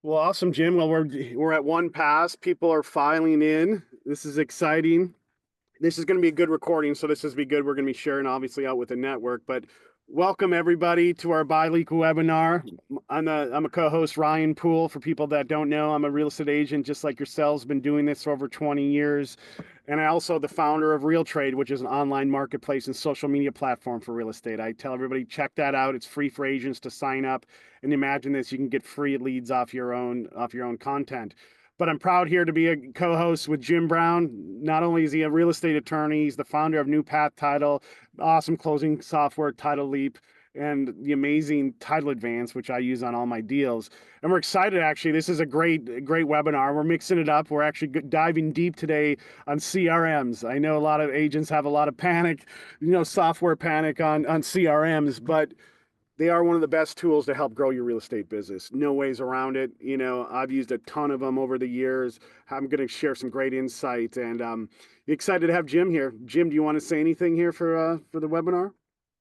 Well, awesome, Jim. Well, we're at one pass. People are filing in. This is exciting. This is going to be a good recording, so this is be good. We're going to be sharing obviously out with the network. But welcome everybody to our bi-weekly webinar. I'm a co-host, Ryan Poole. For people that don't know, I'm a real estate agent just like yourselves. Been doing this for over 20 years. And I also the founder of RealTrade, which is an online marketplace and social media platform for real estate. I tell everybody, check that out. It's free for agents to sign up. And imagine this, you can get free leads off your own content. But I'm proud here to be a co-host with Jim Brown. Not only is he a real estate attorney, he's the founder of New Path Title, awesome closing software, Title Leap, and the amazing Title Advance, which I use on all my deals. And we're excited, actually. This is a great webinar. We're mixing it up. We're actually diving deep today on CRMs. I know a lot of agents have a lot of panic, software panic on CRMs, but they are one of the best tools to help grow your real estate business. No ways around it. I've used a ton of them over the years. I'm going to share some great insight, and excited to have Jim here. Jim, do you want to say anything here for the webinar?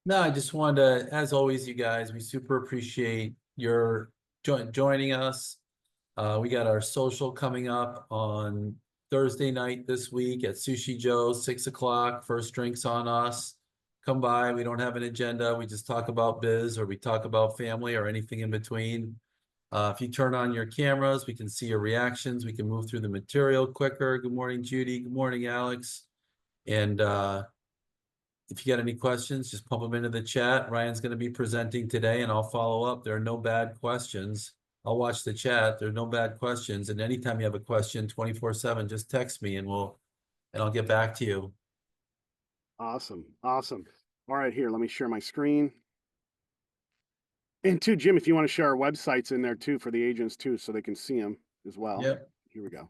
No, I just wanted to, as always, you guys, we super appreciate your joining us. We got our social coming up on Thursday night this week at Sushi Joe's, 6 o'clock. First drinks on us. Come by. We don't have an agenda. We just talk about biz or we talk about family or anything in between. If you turn on your cameras, we can see your reactions. We can move through the material quicker. Good morning, Judy. Good morning, Alex. And if you got any questions, just pump them into the chat. Ryan's going to be presenting today and I'll follow up. There are no bad questions. I'll watch the chat. There are no bad questions. And anytime you have a question 24/7, just text me and I'll get back to you. Awesome. All right, here, let me share my screen. And too, Jim, if you want to share our websites in there too for the agents too, so they can see them as well. Yep, Here we go.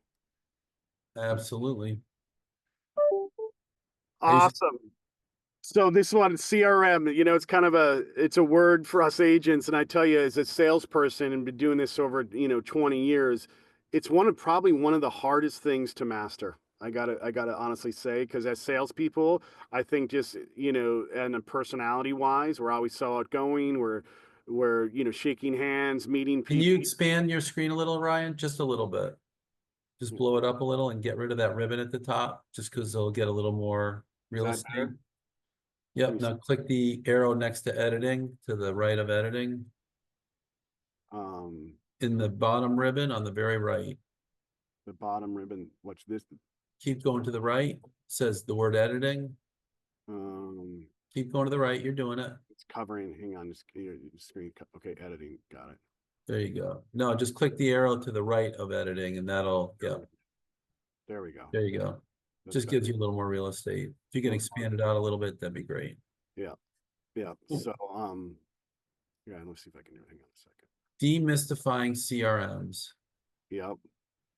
absolutely. Awesome. So this one, CRM, it's kind of it's a word for us agents. And I tell you, as a salesperson and been doing this over, 20 years, it's probably one of the hardest things to master. I gotta honestly say, because as salespeople, I think just, and personality wise, we're always so outgoing. We're, shaking hands, meeting Can you people. expand your screen a little, Ryan? Just a little bit. Just blow it up a little and get rid of that ribbon at the top, just because they'll get a little more Is real that estate. better? Yep, now click the arrow next to editing, to the right of editing. Um, In the bottom ribbon on the very right. the bottom ribbon, what's this? Keep going to the right. It says the word editing. Um, Keep going to the right. You're doing it. it's covering, hang on, just screen, okay, editing, got it. There you go. No, just click the arrow to the right of editing and that'll, yeah, There we go. there you go. That's Just better. gives you a little more real estate. If you can expand it out a little bit, that'd be great. Yeah, yeah. Cool. So, yeah, let's see if I can do it. Hang on a second. Demystifying CRMs. Yep.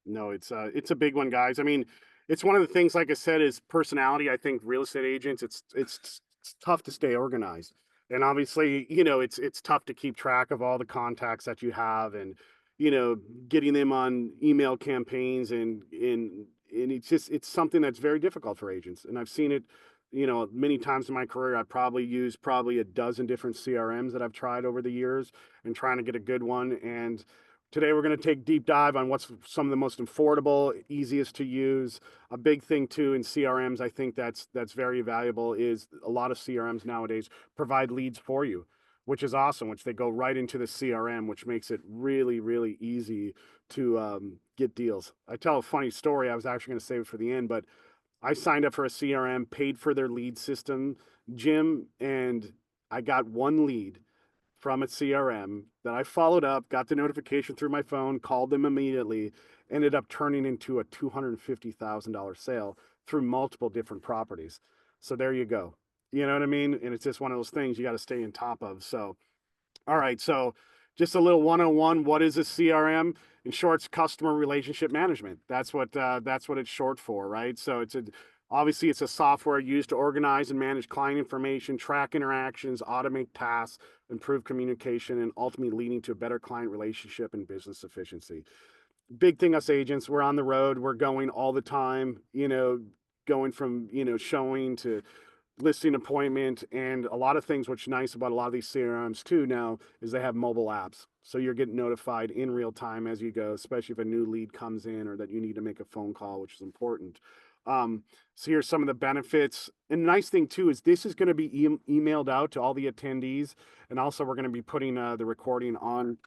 No, it's a big one, guys. I mean, it's one of the things, like I said, is personality. I think real estate agents, it's tough to stay organized, and obviously, it's tough to keep track of all the contacts that you have, and getting them on email campaigns, and it's something that's very difficult for agents. And I've seen it, many times in my career. I've probably used a dozen different CRMs that I've tried over the years, and trying to get a good one. And today we're going to take deep dive on what's some of the most affordable, easiest to use. A big thing too in CRMs, I think that's very valuable, is a lot of CRMs nowadays provide leads for you, which is awesome, which they go right into the CRM, which makes it really, really easy to get deals. I tell a funny story. I was actually going to save it for the end, but I signed up for a CRM, paid for their lead system, Jim, and I got one lead from a CRM that I followed up, got the notification through my phone, called them immediately, ended up turning into a $250,000 sale through multiple different properties. So there you go. You know what I mean? And it's just one of those things you got to stay on top of. So, all right. So just a little 101. What is a CRM? In short, it's customer relationship management. That's what it's short for, right? So obviously it's a software used to organize and manage client information, track interactions, automate tasks, improve communication, and ultimately leading to a better client relationship and business efficiency. Big thing, us agents, we're on the road, we're going all the time, going from, showing to listing appointment, and a lot of things. What's nice about a lot of these CRMs too now is they have mobile apps, so you're getting notified in real time as you go, especially if a new lead comes in or that you need to make a phone call, which is important. So here's some of the benefits. And the nice thing too is this is going to be emailed out to all the attendees, and also we're going to be putting the recording on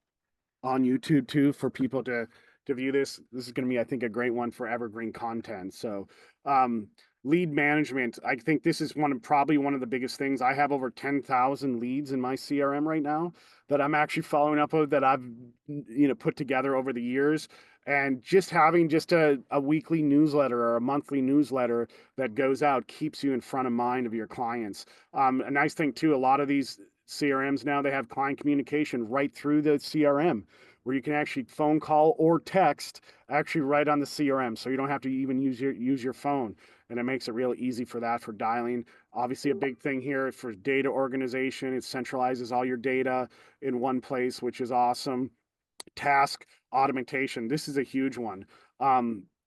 YouTube too for people to view this. This is going to be, I think, a great one for evergreen content. So, um, lead management. I think this is probably one of the biggest things. I have over 10,000 leads in my CRM right now that I'm actually following up with that I've put together over the years. And just having just a weekly newsletter or a monthly newsletter that goes out keeps you in front of mind of your clients. A nice thing too, a lot of these CRMs now, they have client communication right through the CRM where you can actually phone call or text actually right on the CRM. So you don't have to even use your phone. And it makes it real easy for that for dialing. Obviously, a big thing here for data organization. It centralizes all your data in one place, which is awesome. Task automation. This is a huge one.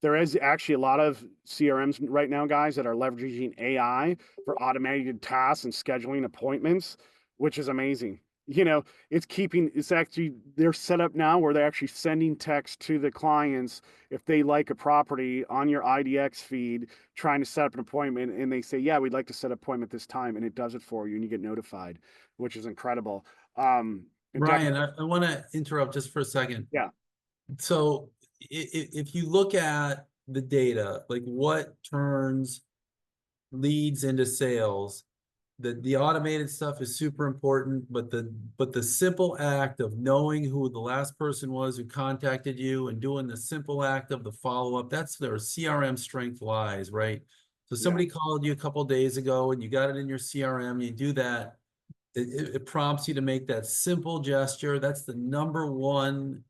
There is actually a lot of CRMs right now, guys, that are leveraging AI for automated tasks and scheduling appointments, which is amazing. It's actually, they're set up now where they're actually sending text to the clients if they like a property on your IDX feed, trying to set up an appointment, and they say, yeah, we'd like to set an appointment this time, and it does it for you, and you get notified, which is incredible. And Ryan, I want to interrupt just for a second. yeah. So if you look at the data, like what turns leads into sales, the automated stuff is super important, but the simple act of knowing who the last person was who contacted you and doing the simple act of the follow-up, that's where CRM strength lies, right? So Yeah. somebody called you a couple of days ago and you got it in your CRM, you do that. It prompts you to make that simple gesture. That's the number one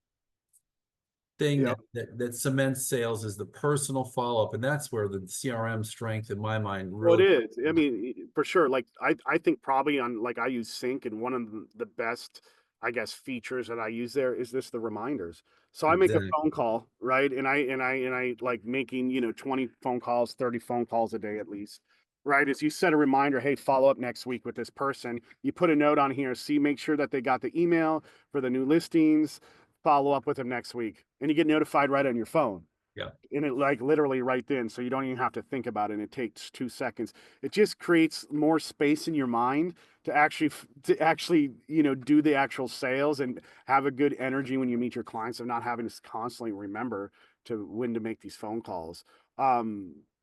thing Yep. that cements sales is the personal follow-up. And that's where the CRM strength in my mind Well, it really. is. I mean, for sure. Like I think probably on like I use Sync, and one of the best, I guess, features that I use there is the reminders. So I make a Exactly. phone call, right? And I like making, 20 phone calls, 30 phone calls a day at least. Right. As you set a reminder, hey, follow up next week with this person. You put a note on here, make sure that they got the email for the new listings, follow up with them next week. And you get notified right on your phone, Yeah. and it like literally right then, so you don't even have to think about it, and it takes 2 seconds. It just creates more space in your mind to actually do the actual sales and have a good energy when you meet your clients, of not having to constantly remember to when to make these phone calls. But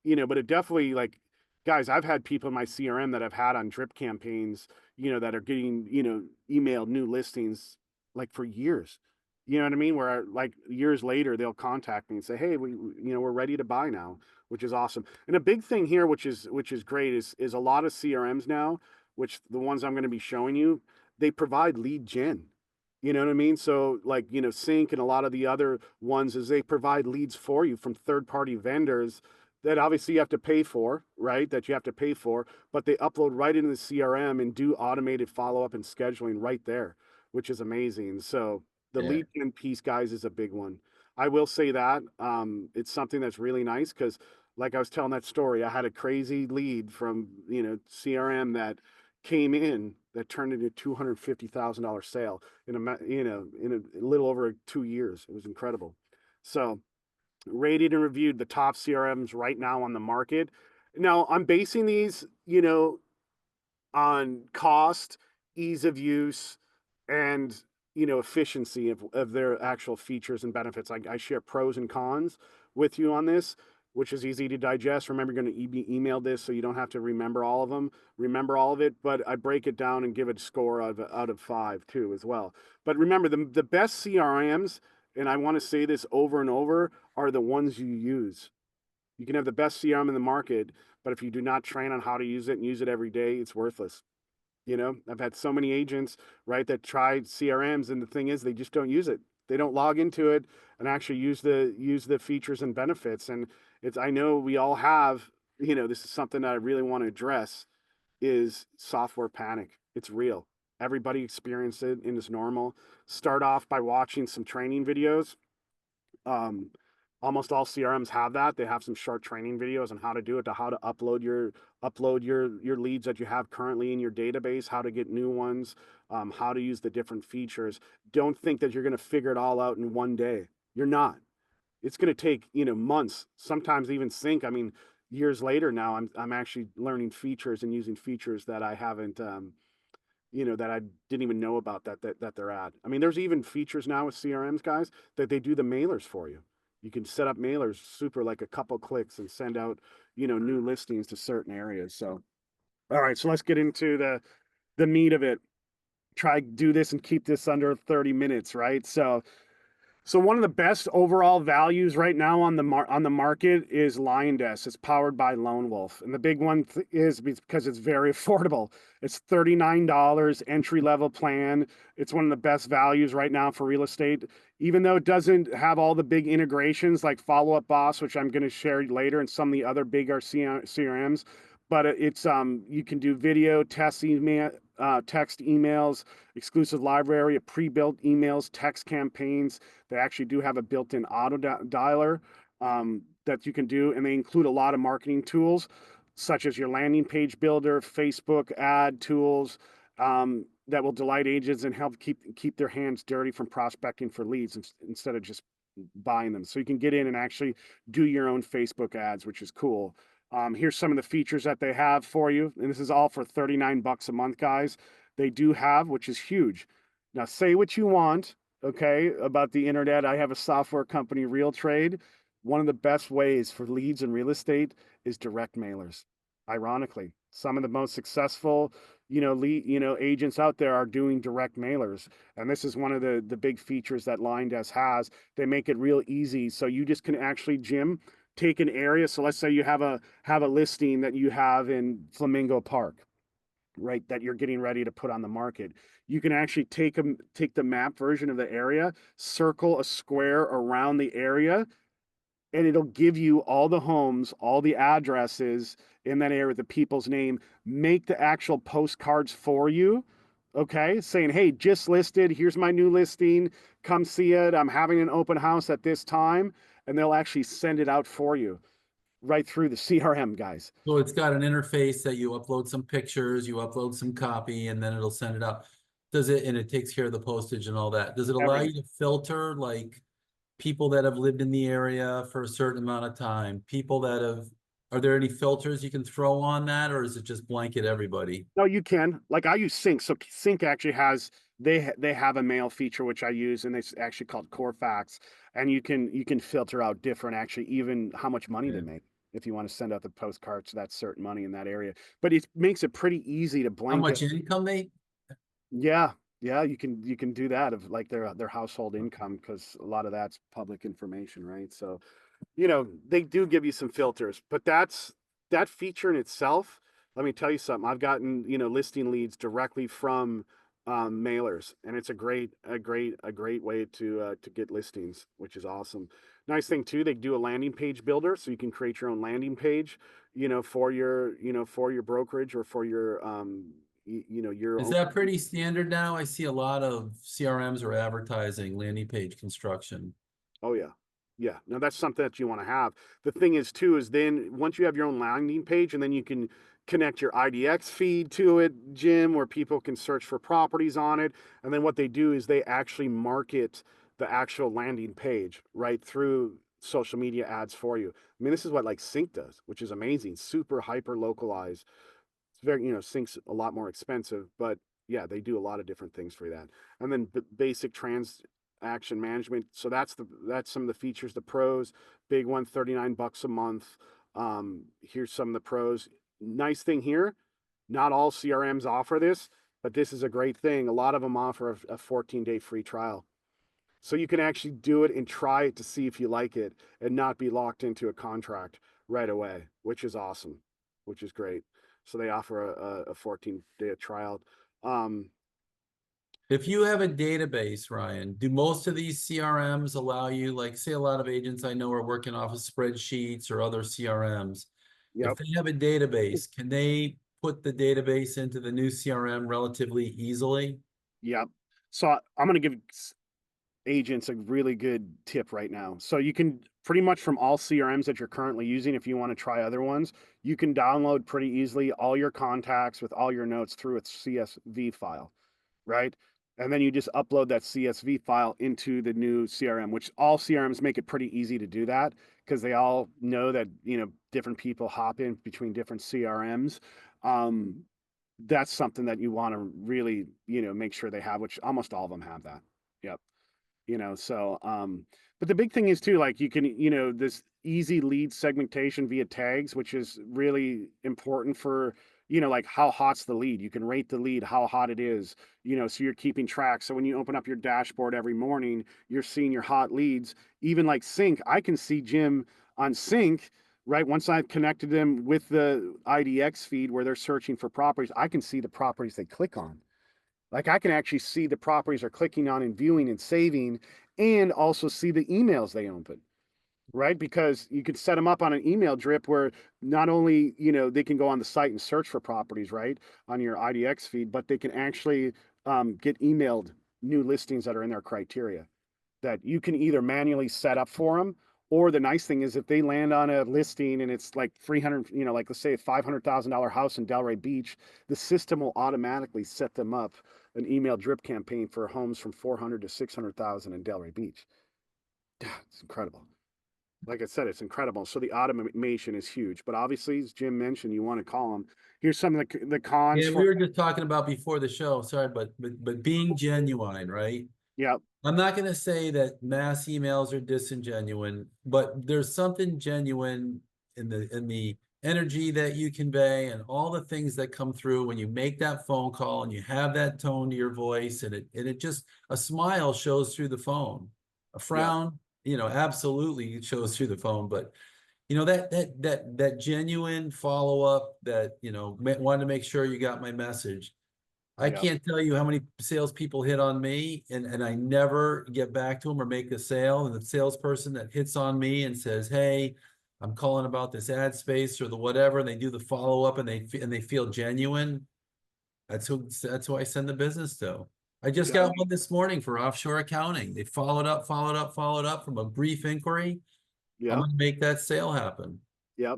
it definitely, like, guys, I've had people in my CRM that I've had on drip campaigns, that are getting, emailed new listings like for years. You know what I mean? Where like years later they'll contact me and say, "Hey, we're ready to buy now," which is awesome. And a big thing here, which is great, is a lot of CRMs now, which the ones I'm going to be showing you, they provide lead gen. You know what I mean? So like, Sync and a lot of the other ones is they provide leads for you from third-party vendors that obviously you have to pay for, right? That you have to pay for, but they upload right into the CRM and do automated follow-up and scheduling right there, which is amazing. So the Yeah. lead gen piece, guys, is a big one. I will say that it's something that's really nice because, like I was telling that story, I had a crazy lead from CRM that came in that turned into $250,000 sale in a little over 2 years. It was incredible. So rated and reviewed the top CRMs right now on the market. Now I'm basing these, on cost, ease of use, and efficiency of their actual features and benefits. I share pros and cons with you on this, which is easy to digest. Remember, you're going to be emailed this, so you don't have to remember all of them, remember all of it. But I break it down and give it a score out of 5 too, as well. But remember, the best CRMs, and I want to say this over and over, are the ones you use. You can have the best CRM in the market, but if you do not train on how to use it and use it every day, it's worthless. I've had so many agents, right, that tried CRMs, and the thing is, they just don't use it. They don't log into it and actually use the features and benefits. And I know we all have, this is something that I really want to address, is software panic. It's real. Everybody experiences it, and it's normal. Start off by watching some training videos. Um, Almost all CRMs have that. They have some short training videos on how to do it, to how to upload your leads that you have currently in your database, how to get new ones, how to use the different features. Don't think that you're going to figure it all out in one day. You're not. It's going to take, months, sometimes even I mean, years later now, I'm actually learning features and using features that I haven't, that I didn't even know about that they're at. I mean, there's even features now with CRMs, guys, that they do the mailers for you. You can set up mailers super like a couple clicks and send out, new listings to certain areas. So, all right, so let's get into the meat of it. Try do this and keep this under 30 minutes, right? So one of the best overall values right now on the market is LionDesk. It's powered by Lone Wolf, and the big one is because it's very affordable. It's $39 entry level plan. It's one of the best values right now for real estate, even though it doesn't have all the big integrations like Follow Up Boss, which I'm going to share later, and some of the other big CRMs. But it's you can do video, text emails, exclusive library of pre-built emails, text campaigns. They actually do have a built-in auto dialer that you can do, and they include a lot of marketing tools, such as your landing page builder, Facebook ad tools that will delight agents and help keep their hands dirty from prospecting for leads instead of just buying them. So you can get in and actually do your own Facebook ads, which is cool. Here's some of the features that they have for you, and this is all for $39 a month, guys. They do have, which is huge. Now, say what you want, okay, about the internet. I have a software company, RealTrade. One of the best ways for leads in real estate is direct mailers. Ironically, some of the most successful, agents out there are doing direct mailers, and this is one of the big features that LionDesk has. They make it real easy, so you just can actually, Jim, take an area. So let's say you have a listing that you have in Flamingo Park, right, that you're getting ready to put on the market. You can actually take the map version of the area, circle a square around the area, and it'll give you all the homes, all the addresses in that area, the people's name, make the actual postcards for you. Okay, saying, hey, just listed, here's my new listing, come see it, I'm having an open house at this time, and they'll actually send it out for you right through the CRM, guys. So it's got an interface that you upload some pictures, you upload some copy, and then it'll send it out. Does it, and it takes care of the postage and all that. Does it allow Everything. you to filter like people that have lived in the area for a certain amount of time? People that have, are there any filters you can throw on that, or is it just blanket everybody? No, you can. Like I use Sync. So Sync actually has they have a mail feature which I use, and it's actually called Core Facts, and you can filter out different, actually even how much money they Yeah. make if you want to send out the postcards to that certain money in that area. But it makes it pretty easy to How blanket. much income they? Yeah, yeah, you can do that of like their household income, because a lot of that's public information, right? So they do give you some filters, but that feature in itself. Let me tell you something. I've gotten, listing leads directly from mailers, and it's a great way to get listings, which is awesome. Nice thing too, they do a landing page builder, so you can create your own landing page, for your brokerage or for your Is own. that pretty standard now? I see a lot of CRMs are advertising landing page construction. Oh yeah. Yeah. No, that's something that you want to have. The thing is too, is then once you have your own landing page, and then you can connect your IDX feed to it, Jim, where people can search for properties on it. And then what they do is they actually market the actual landing page right through social media ads for you. I mean, this is what like Sync does, which is amazing. Super hyper localized. It's very, Sync's a lot more expensive, but yeah, they do a lot of different things for that. And then basic transaction management. So that's some of the features, the pros. Big one, $39 a month. Here's some of the pros. Nice thing here, not all CRMs offer this, but this is a great thing. A lot of them offer a 14-day free trial. So you can actually do it and try it to see if you like it and not be locked into a contract right away, which is awesome, which is great. So they offer a 14-day trial. Um, If you have a database, Ryan, do most of these CRMs allow you, like, say a lot of agents I know are working off of spreadsheets or other CRMs. If yep, they have a database, can they put the database into the new CRM relatively easily? yep. So I'm going to give agents a really good tip right now. So you can pretty much from all CRMs that you're currently using. If you want to try other ones, you can download pretty easily all your contacts with all your notes through its CSV file, right? And then you just upload that CSV file into the new CRM, which all CRMs make it pretty easy to do that because they all know that, different people hop in between different CRMs. Um, that's something that you want to really, make sure they have, which almost all of them have that. Yep. But the big thing is too, like you can, this easy lead segmentation via tags, which is really important for, like how hot's the lead. You can rate the lead, how hot it is, so you're keeping track. So when you open up your dashboard every morning, you're seeing your hot leads. Even like Sync, I can see Jim on Sync, right? Once I've connected them with the IDX feed where they're searching for properties, I can see the properties they click on. Like I can actually see the properties they're clicking on and viewing and saving, and also see the emails they open, right? Because you can set them up on an email drip where not only, they can go on the site and search for properties, right, on your IDX feed, but they can actually get emailed new listings that are in their criteria that you can either manually set up for them, or the nice thing is if they land on a listing and it's like 300, like let's say a $500,000 house in Delray Beach, the system will automatically set them up an email drip campaign for homes from 400 to 600,000 in Delray Beach. It's incredible. Like I said, it's incredible. So the automation is huge, but obviously, as Jim mentioned, you want to call them. Here's some of the cons Yeah, for. we were just talking about before the show, sorry, but being genuine, right? Yeah, I'm not going to say that mass emails are disingenuine, but there's something genuine in the energy that you convey and all the things that come through when you make that phone call and you have that tone to your voice, and it just, a smile shows through the phone. A yeah, frown, absolutely shows through the phone, but that genuine follow-up that, wanted to make sure you got my message. I yeah, can't tell you how many salespeople hit on me and I never get back to them or make a sale. And the salesperson that hits on me and says, "Hey, I'm calling about this ad space or the whatever," and they do the follow up and they feel genuine. That's who I send the business to. I just yeah, got one this morning for offshore accounting. They followed up from a brief inquiry. I'm yeah, going to make that sale happen. yeah.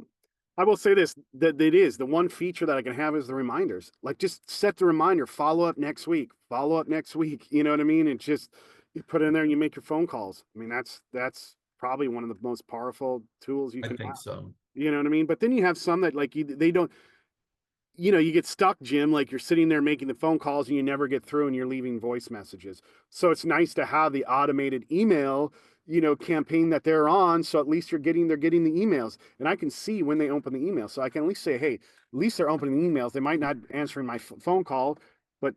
I will say this, that it is the one feature that I can have is the reminders. Like just set the reminder, follow up next week, follow up next week. You know what I mean? It's just you put it in there and you make your phone calls. I mean, that's probably one of the most powerful tools you I can think have. so. You know what I mean? But then you have some that like they don't, you get stuck, Jim, like you're sitting there making the phone calls and you never get through and you're leaving voice messages. So it's nice to have the automated email, campaign that they're on. So at least they're getting the emails and I can see when they open the email. So I can at least say, hey, at least they're opening the emails. They might not answering my phone call, but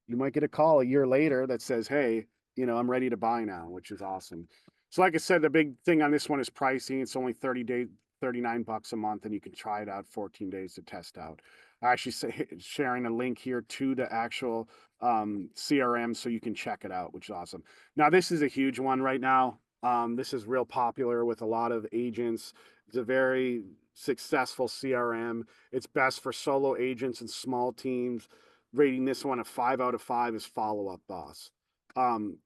you might get a call a year later that says, hey, I'm ready to buy now, which is awesome. So like I said, the big thing on this one is pricing. It's only 30 days, $39 a month, and you can try it out 14 days to test out. I actually sharing a link here to the actual CRM so you can check it out, which is awesome. Now, this is a huge one right now. This is real popular with a lot of agents. It's a very successful CRM. It's best for solo agents and small teams. Rating this one a 5 out of 5 is Follow Up Boss.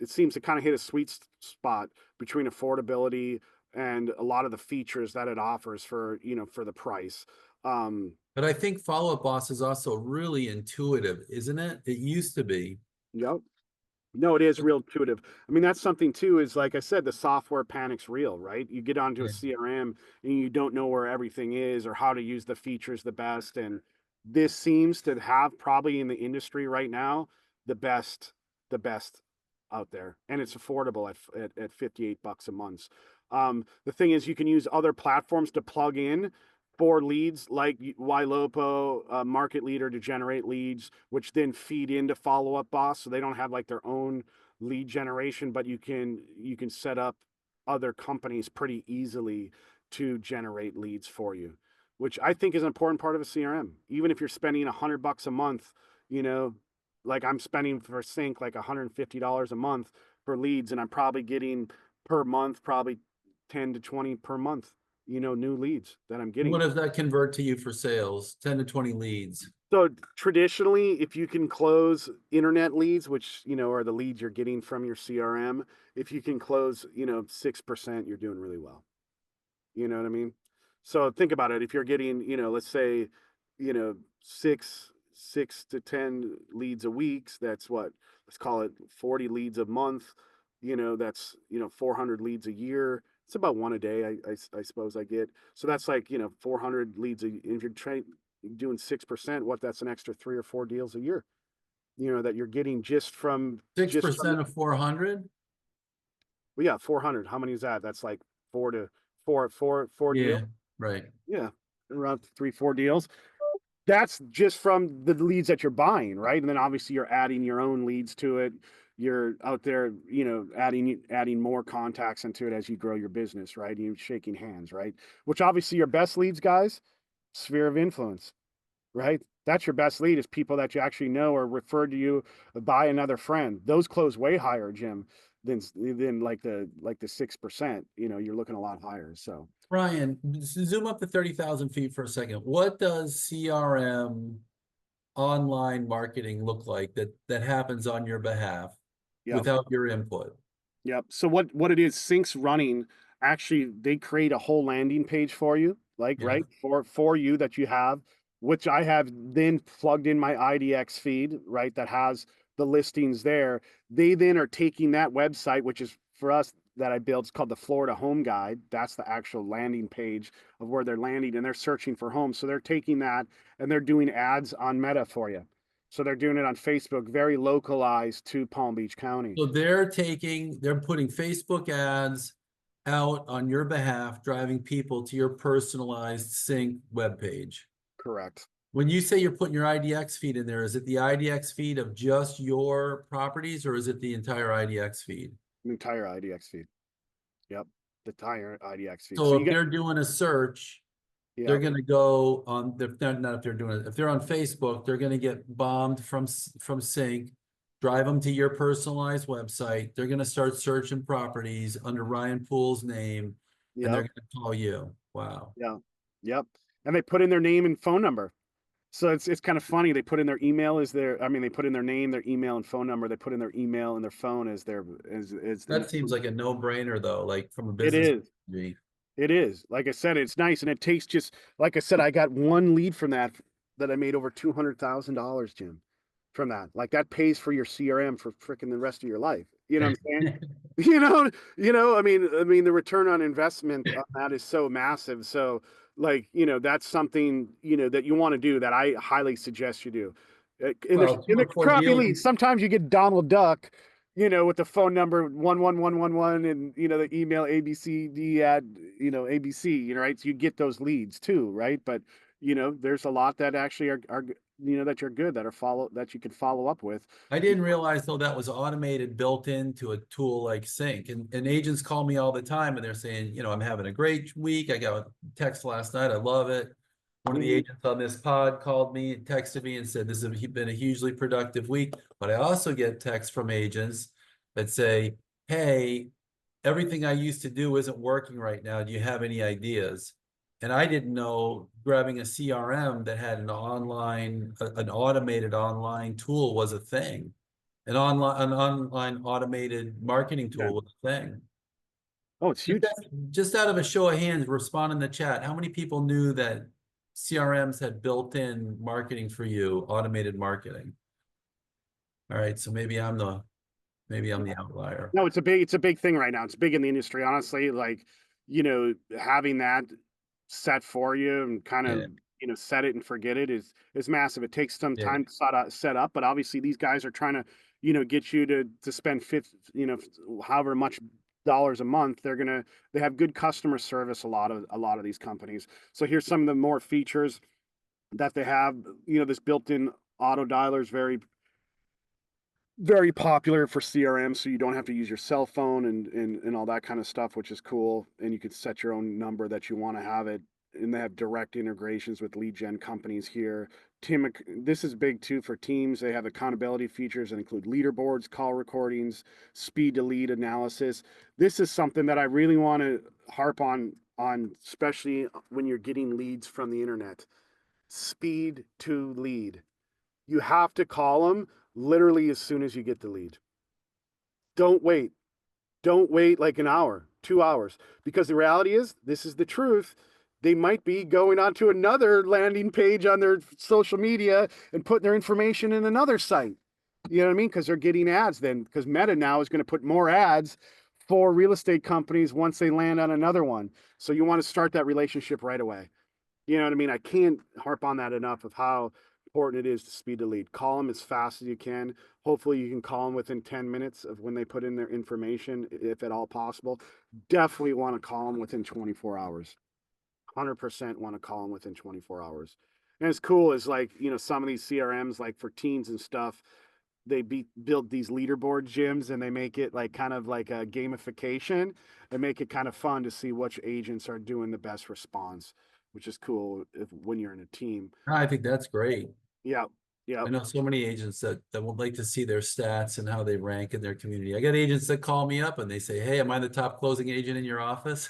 It seems to kind of hit a sweet spot between affordability and a lot of the features that it offers for the price. Um, But I think Follow Up Boss is also really intuitive, isn't it? It used to be. yep. No, it is real intuitive. I mean, that's something too, is like I said, the software panic's real, right? You get onto a Yeah. CRM and you don't know where everything is or how to use the features the best. And this seems to have probably in the industry right now the best, the best out there. And it's affordable at $58 a month. The thing is, you can use other platforms to plug in for leads like Ylopo, market leader, to generate leads, which then feed into Follow Up Boss. So they don't have like their own lead generation, but you can set up other companies pretty easily to generate leads for you, which I think is an important part of a CRM. Even if you're spending $100 a month, you know, like I'm spending for Sync like $150 a month for leads, and I'm probably getting per month probably 10 to 20 per month, new leads that I'm What getting. does that convert to you for sales? 10 to 20 leads. So traditionally, if you can close internet leads, which, are the leads you're getting from your CRM, if you can close, 6%, you're doing really well. You know what I mean? So think about it. If you're getting, let's say, 6 to 10 leads a week, that's what, let's call it 40 leads a month. That's 400 leads a year. It's about one a day, I suppose I get. So that's like 400 leads if you're doing 6%, what, that's an extra 3 or 4 deals a year. That you're getting Six just from percent of 400. well, yeah, 400. How many is that? That's like four deals. Yeah, right. Yeah, around 3, 4 deals. That's just from the leads that you're buying, right? And then obviously you're adding your own leads to it. You're out there, adding more contacts into it as you grow your business, right? You're shaking hands, right? Which obviously your best leads, guys, sphere of influence, right? That's your best lead, is people that you actually know or referred to you by another friend. Those close way higher, Jim, than like the 6%. You're looking a lot higher. So Ryan, zoom up to 30,000 feet for a second. What does CRM online marketing look like that happens on your behalf yeah. without your input? Yep. So what it is, Sync's running, actually they create a whole landing page for you, like, Yeah. right, for you, that you have, which I have then plugged in my IDX feed, right, that has the listings there. They then are taking that website, which is for us that I built, it's called the Florida Home Guide. That's the actual landing page of where they're landing, and they're searching for homes. So they're taking that and they're doing ads on Meta for you. So they're doing it on Facebook, very localized to Palm Beach County. So they're putting Facebook ads out on your behalf, driving people to your personalized sync webpage. Correct. When you say you're putting your IDX feed in there, is it the IDX feed of just your properties, or is it the entire IDX feed? The entire IDX feed. Yep. The entire IDX feed. So So you if get, they're doing a search, they're yep, going to go on, not if they're doing it, if they're on Facebook, they're going to get bombed from Sync, drive them to your personalized website. They're going to start searching properties under Ryan Poole's name, and they're yep, going to call you. Wow. yeah, yep. And they put in their name and phone number. So it's kind of funny. They put in their email as their, I mean, they put in their name, their email and phone number. They put in their email and their phone as their, as the, That seems like a no-brainer though, like from a it business is. strategy. It is. Like I said, it's nice. And it takes just, like I said, I got one lead from that I made over $200,000, Jim, from that. Like that pays for your CRM for freaking the rest of your life. You know what I'm saying? I mean, the return on investment on that is so massive. So, like, that's something, that you want to do, that I highly suggest you do. And there's Well, two in the or four crappy deals. leads, sometimes you get Donald Duck, with the phone number 11111, and the email ABCD at ABC, right? So you get those leads too, right? But there's a lot that actually are that you're good, that you can follow up with. I didn't realize though that was automated built into a tool like Sync. And agents call me all the time and they're saying, I'm having a great week. I got a text last night. I love it. One of the Mhm. agents on this pod called me, texted me and said, this has been a hugely productive week. But I also get texts from agents that say, hey, everything I used to do isn't working right now. Do you have any ideas? And I didn't know grabbing a CRM that had an automated online tool was a thing. An online automated marketing Yeah. tool was a thing. Oh, it's huge. Just out of a show of hands, respond in the chat. How many people knew that CRMs had built-in marketing for you, automated marketing? All right, so maybe I'm the outlier. No, it's a big thing right now. It's big in the industry, honestly. Like, having that set for you and kind Yeah, of, set it and forget it is massive. It takes some yeah. time to set up, but obviously these guys are trying to, get you to spend however much dollars a month. They have good customer service, a lot of these companies. So here's some of the more features that they have. This built-in auto dialer is very popular for CRM, so you don't have to use your cell phone and all that kind of stuff, which is cool. And you can set your own number that you want to have it. And they have direct integrations with lead gen companies here. This is big too for teams. They have accountability features that include leaderboards, call recordings, speed to lead analysis. This is something that I really want to harp on, especially when you're getting leads from the internet. Speed to lead. You have to call them literally as soon as you get the lead. Don't wait. Don't wait like an hour. 2 hours. Because the reality is, this is the truth. They might be going onto another landing page on their social media and putting their information in another site. You know what I mean? Because they're getting ads then, because Meta now is going to put more ads for real estate companies once they land on another one. So you want to start that relationship right away. You know what I mean? I can't harp on that enough of how important it is to speed the lead. Call them as fast as you can. Hopefully you can call them within 10 minutes of when they put in their information, if at all possible. Definitely want to call them within 24 hours. 100% want to call them within 24 hours. And it's cool is like, some of these CRMs, like for teens and stuff, they build these leaderboard gyms and they make it like kind of like a gamification and make it kind of fun to see which agents are doing the best response, which is cool when you're in a team. I think that's great. Yeah. Yeah. I know so many agents that would like to see their stats and how they rank in their community. I got agents that call me up and they say, "Hey, am I the top closing agent in your office?"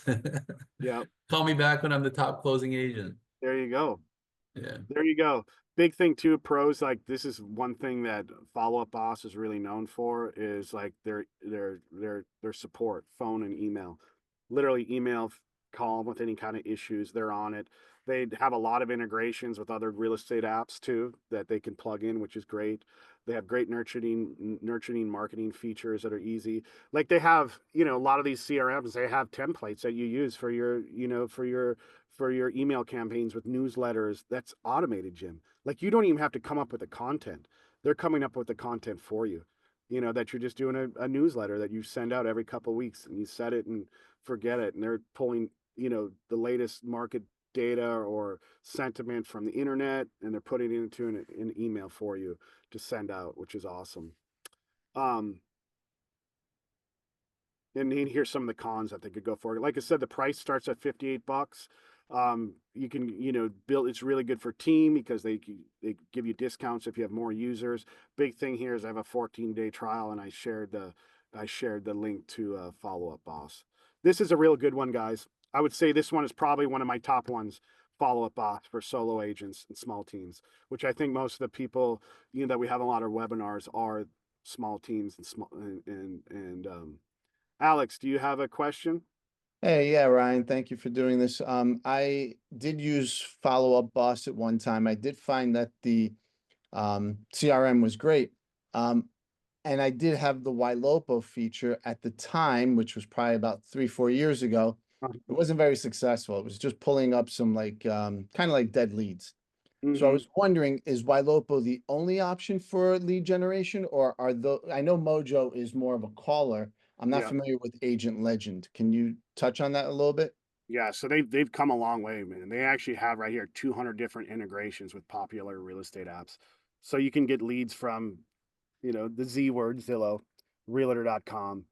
Yeah. Call me back when I'm the top closing agent. There you go. Yeah. There you go. Big thing too, pros, like this is one thing that Follow Up Boss is really known for is like their support, phone and email. Literally email, call them with any kind of issues, they're on it. They have a lot of integrations with other real estate apps too that they can plug in, which is great. They have great nurturing marketing features that are easy. Like they have, a lot of these CRMs, they have templates that you use for your email campaigns with newsletters. That's automated, Jim. Like you don't even have to come up with the content. They're coming up with the content for you. That you're just doing a newsletter that you send out every couple of weeks and you set it and forget it. And they're pulling, the latest market data or sentiment from the internet and they're putting it into an email for you to send out, which is awesome. Um, and here's some of the cons that they could go for. Like I said, the price starts at $58. You can, build. It's really good for team because they give you discounts if you have more users. Big thing here is I have a 14-day trial, and I shared the link to Follow Up Boss. This is a real good one, guys. I would say this one is probably one of my top ones. Follow Up Boss for solo agents and small teams, which I think most of the people that we have a lot of webinars are small teams and small and Alex, do you have a question? Hey, yeah, Ryan, thank you for doing this. I did use Follow Up Boss at one time. I did find that the CRM was great. And I did have the YLOPO feature at the time, which was probably about 3, 4 years ago. It wasn't very successful. It was just pulling up some like kind of like dead leads. So I Mm-hmm. was wondering, is YLOPO the only option for lead generation, or I know Mojo is more of a caller. I'm not Yeah. familiar with Agent Legend. Can you touch on that a little bit? Yeah, so they've come a long way, man. They actually have right here 200 different integrations with popular real estate apps. So you can get leads from, the Z word, Zillow, realtor.com,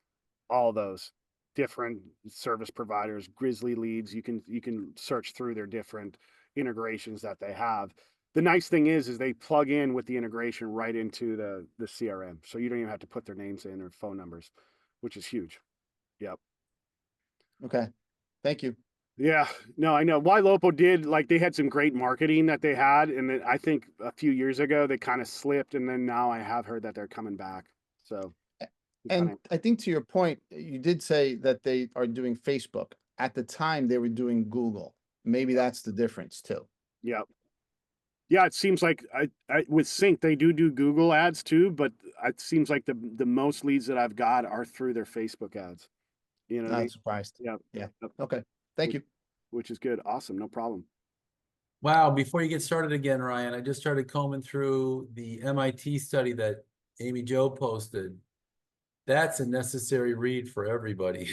all those different service providers, Grizzly leads. You can search through their different integrations that they have. The nice thing is they plug in with the integration right into the CRM. So you don't even have to put their names in or phone numbers, which is huge. Yep. Okay, thank you. Yeah, no, I know. Why Lopo did like they had some great marketing that they had, and then I think a few years ago they kind of slipped, and then now I have heard that they're coming back. So it's kind And of I think to your point, you did say that they are doing Facebook. At the time, they were doing Google. Maybe that's the difference too. yeah, yeah. It seems like I with Sync they do Google ads too, but it seems like the most leads that I've got are through their Facebook ads. You know what I Not mean? surprised. Yeah, Yeah. yep, Okay. Thank which, you. which is good. Awesome, no problem. Wow, before you get started again, Ryan, I just started combing through the MIT study that Amy Jo posted. That's a necessary read for everybody.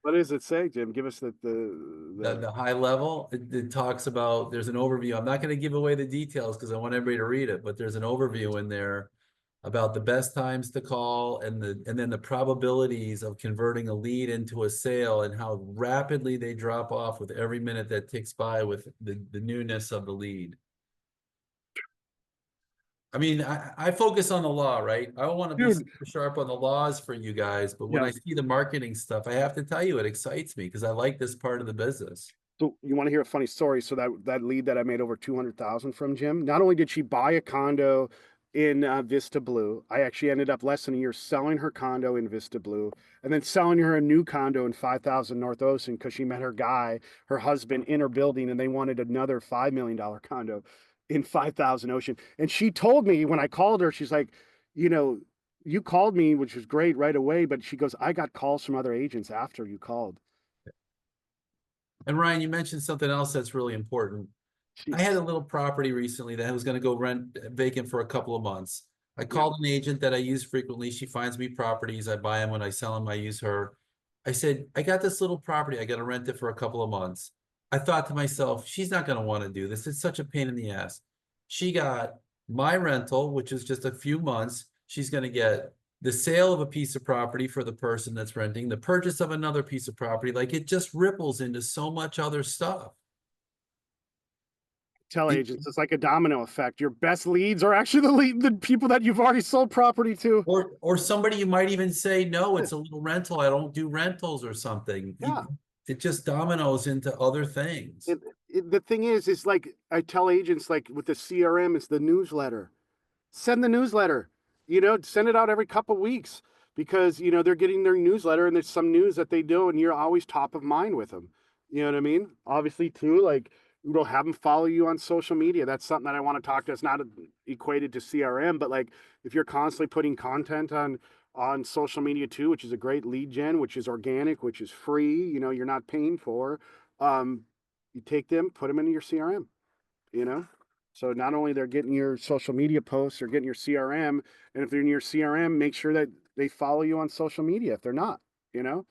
What does it say, Jim? Give us The high level, it talks about, there's an overview. I'm not going to give away the details because I want everybody to read it, but there's an overview in there about the best times to call and then the probabilities of converting a lead into a sale and how rapidly they drop off with every minute that ticks by with the newness of the lead. I mean, I focus on the law, right? I don't want to be dude. super sharp on the laws for you guys, but when Yeah. I see the marketing stuff, I have to tell you, it excites me because I like this part of the business. So you want to hear a funny story? So that lead that I made over 200,000 from, Jim. Not only did she buy a condo in Vista Blue. I actually ended up less than a year selling her condo in Vista Blue, and then selling her a new condo in 5,000 North Ocean because she met her husband in her building, and they wanted another $5 million condo in 5,000 Ocean. And she told me when I called her, she's like, you know, you called me, which was great right away, but she goes, I got calls from other agents after you called. And Ryan, you mentioned something else that's really important. I had a little property recently that was going to go rent vacant for a couple of months. I called an agent that I use frequently. She finds me properties. I buy them. When I sell them, I use her. I said, I got this little property. I got to rent it for a couple of months. I thought to myself, she's not going to want to do this. It's such a pain in the ass. She got my rental, which is just a few months. She's going to get the sale of a piece of property for the person that's renting, the purchase of another piece of property. Like, it just ripples into so much other stuff. Tell agents, it's like a domino effect. Your best leads are actually the people that you've already sold property to. Or somebody you might even say, no, it's a little rental. I don't do rentals or something. Yeah. It just dominoes into other things. The thing is like I tell agents, like with the CRM, it's the newsletter. Send the newsletter. Send it out every couple weeks because they're getting their newsletter and there's some news that they do, and you're always top of mind with them. You know what I mean? Obviously, too, like have them follow you on social media. That's something that I want to talk to. It's not equated to CRM, but like if you're constantly putting content on social media too, which is a great lead gen, which is organic, which is free, you're not paying for, you take them, put them into your CRM, So not only they're getting your social media posts, they're getting your CRM, and if they're in your CRM, make sure that they follow you on social media if they're not, It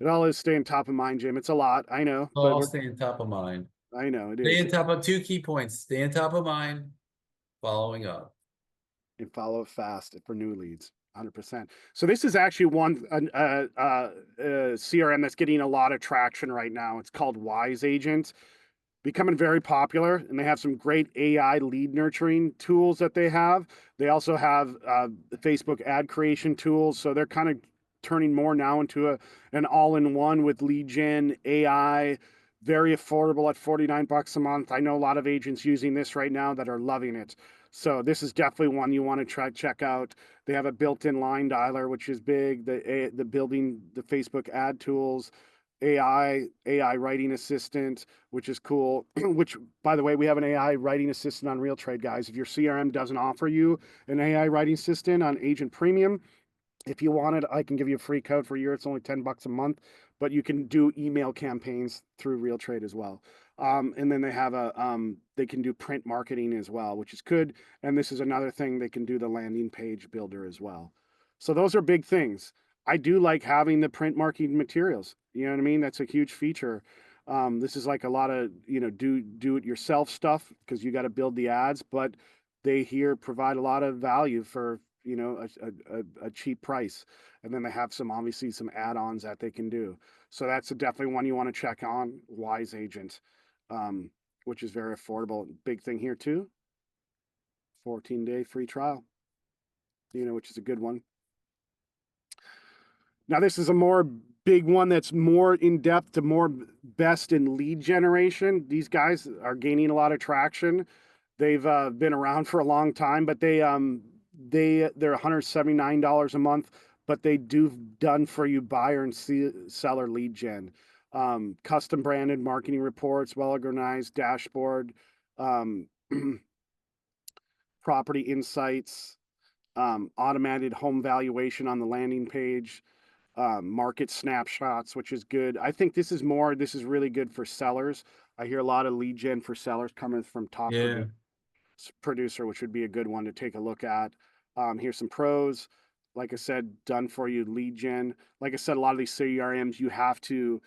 all is staying top of mind, Jim. It's a lot, I know, but All staying top of mind. I know it Stay is. on top of 2 key points. Stay on top of mind, following up. And follow it fast for new leads. 100%. So this is actually one CRM that's getting a lot of traction right now. It's called Wise Agent, becoming very popular, and they have some great AI lead nurturing tools that they have. They also have the Facebook ad creation tools. So they're kind of turning more now into an all-in-one with lead gen, AI, very affordable at $49 a month. I know a lot of agents using this right now that are loving it. So this is definitely one you want to check out. They have a built-in line dialer, which is big. The building the Facebook ad tools, AI writing assistant, which is cool. Which, by the way, we have an AI writing assistant on RealTrade, guys. If your CRM doesn't offer you an AI writing assistant on Agent Premium, if you want it, I can give you a free code for a year. It's only $10 a month, but you can do email campaigns through RealTrade as well. And then they have they can do print marketing as well, which is good. And this is another thing, they can do the landing page builder as well. So those are big things. I do like having the print marketing materials. You know what I mean? That's a huge feature. This is like a lot of, do it yourself stuff because you got to build the ads, but they here provide a lot of value for, a cheap price. And then they have obviously some add-ons that they can do. So that's definitely one you want to check on, Wise Agent, which is very affordable. Big thing here too, 14-day free trial, which is a good one. Now this is a more big one that's more in depth to more best in lead generation. These guys are gaining a lot of traction. They've been around for a long time, but they're $179 a month, but they do done for you buyer and seller lead gen, custom branded marketing reports, well organized dashboard, property insights, automated home valuation on the landing page, market snapshots, which is good. I think this is really good for sellers. I hear a lot of lead gen for sellers coming from top producer, which would be a good one to take a look at. Here's some pros. Like I said, done for you lead gen. Like I said, a lot of these CRMs,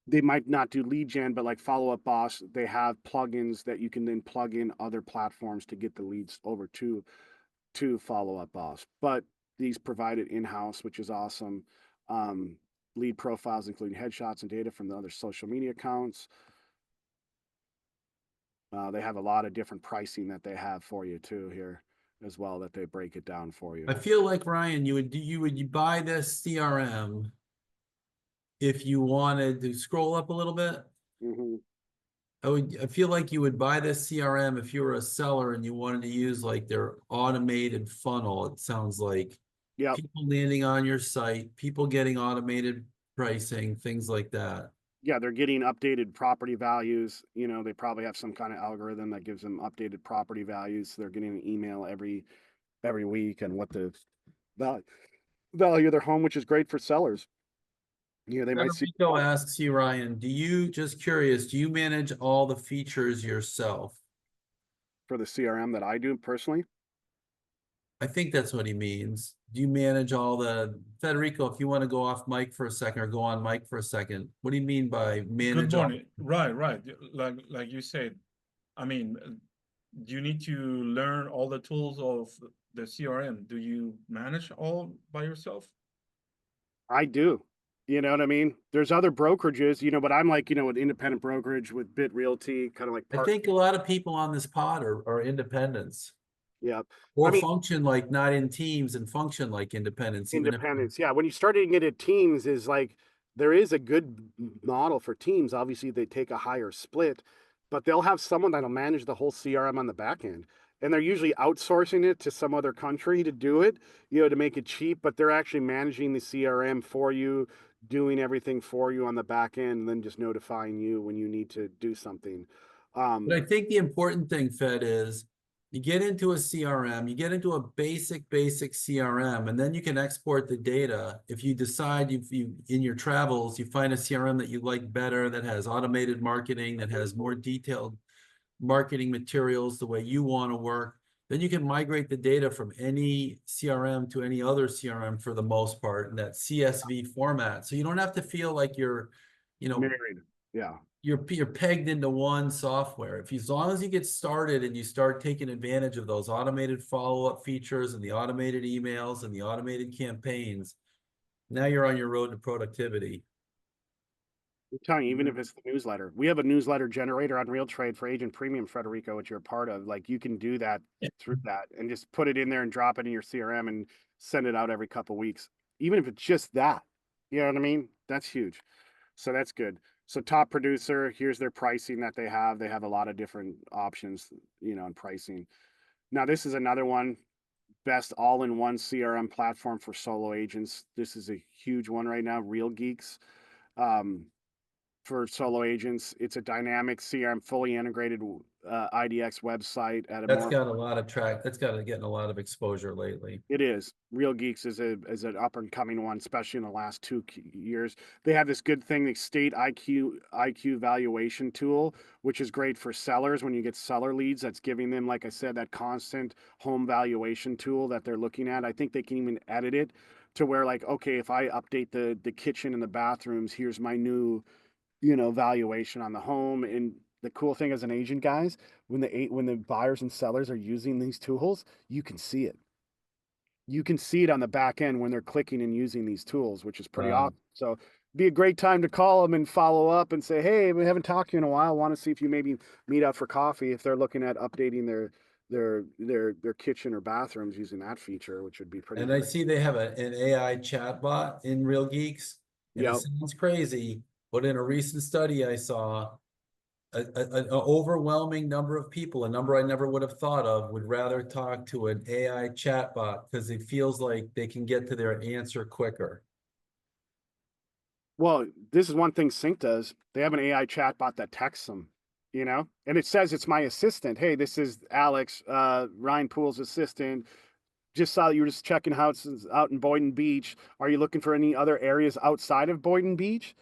they might not do lead gen, but like Follow Up Boss, they have plugins that you can then plug in other platforms to get the leads over to Follow Up Boss. But these provide it in-house, which is awesome. Lead profiles, including headshots and data from the other social media accounts. They have a lot of different pricing that they have for you too here as well, that they break it down for you. I feel like, Ryan, you would buy this CRM if you wanted to scroll up a little bit. Mm-hmm. I feel like you would buy this CRM if you were a seller and you wanted to use like their automated funnel. It sounds like Yep. people landing on your site, people getting automated pricing, things like that. Yeah, they're getting updated property values. You know, they probably have some kind of algorithm that gives them updated property values. They're getting an email every week and what the val- value of their home, which is great for sellers. You know, they might see Federico asks you, Ryan, just curious, do you manage all the features yourself? for the CRM that I do personally. I think that's what he means. Do you manage all Federico, if you want to go off mic for a second or go on mic for a second, what do you mean by Good manage all? morning. Right, right. Like you said, I mean, you need to learn all the tools of the CRM. Do you manage all by yourself? I do. You know what I mean? There's other brokerages, you know, but I'm like, you know, an independent brokerage with Bit Realty, kind of like I part. think a lot of people on this pod are independents Yeah. I or mean, function like not in teams and function like independents, even if independence. Yeah. When you start getting into teams, is like there is a good model for teams. Obviously, they take a higher split, but they'll have someone that'll manage the whole CRM on the back end. And they're usually outsourcing it to some other country to do it, you know, to make it cheap, but they're actually managing the CRM for you, doing everything for you on the back end, and then just notifying you when you need to do something. But I think the important thing, Fed, is you get into a CRM, you get into a basic CRM, and then you can export the data. If you decide you in your travels, you find a CRM that you like better, that has automated marketing, that has more detailed marketing materials the way you want to work, then you can migrate the data from any CRM to any other CRM for the most part in that CSV format. So you don't have to feel like you're, you know, Married. Yeah. you're pegged into one software. As long as you get started and you start taking advantage of those automated follow-up features and the automated emails and the automated campaigns, now you're on your road to productivity. I'm telling you, even if it's the newsletter, we have a newsletter generator on RealTrade for Agent Premium, Frederico, which you're a part of. Like you can do that through that and just put it in there and drop it in your CRM and send it out every couple weeks. Even if it's just that, you know what I mean? That's huge. So that's good. So top producer, here's their pricing that they have. They have a lot of different options, you know, in pricing. Now this is another one, best all-in-one CRM platform for solo agents. This is a huge one right now, Real Geeks. For solo agents. It's a dynamic CRM, fully integrated IDX website at a That's more. got a lot of that's got to getting a lot of exposure lately. It is. Real Geeks is an up and coming one, especially in the last 2 years. They have this good thing, the state IQ valuation tool, which is great for sellers when you get seller leads. That's giving them, like I said, that constant home valuation tool that they're looking at. I think they can even edit it to where, like, okay, if I update the kitchen and the bathrooms, here's my new, you know, valuation on the home. And the cool thing as an agent, guys, when the buyers and sellers are using these tools, you can see it. You can see it on the back end when they're clicking and using these tools, which is pretty Wow. awesome. So be a great time to call them and follow up and say, hey, we haven't talked to you in a while. Want to see if you maybe meet up for coffee if they're looking at updating their kitchen or bathrooms using that feature, which would be pretty And I great. see they have an AI chatbot in Real Geeks, and it Yep. sounds crazy, but in a recent study I saw, an overwhelming number of people, a number I never would have thought of, would rather talk to an AI chatbot because it feels like they can get to their answer quicker. Well, this is one thing Sync does. They have an AI chatbot that texts them, you know, and it says it's my assistant. Hey, this is Alex, Ryan Poole's assistant. Just saw that you were just checking houses out in Boynton Beach. Are you looking for any other areas outside of Boynton Beach?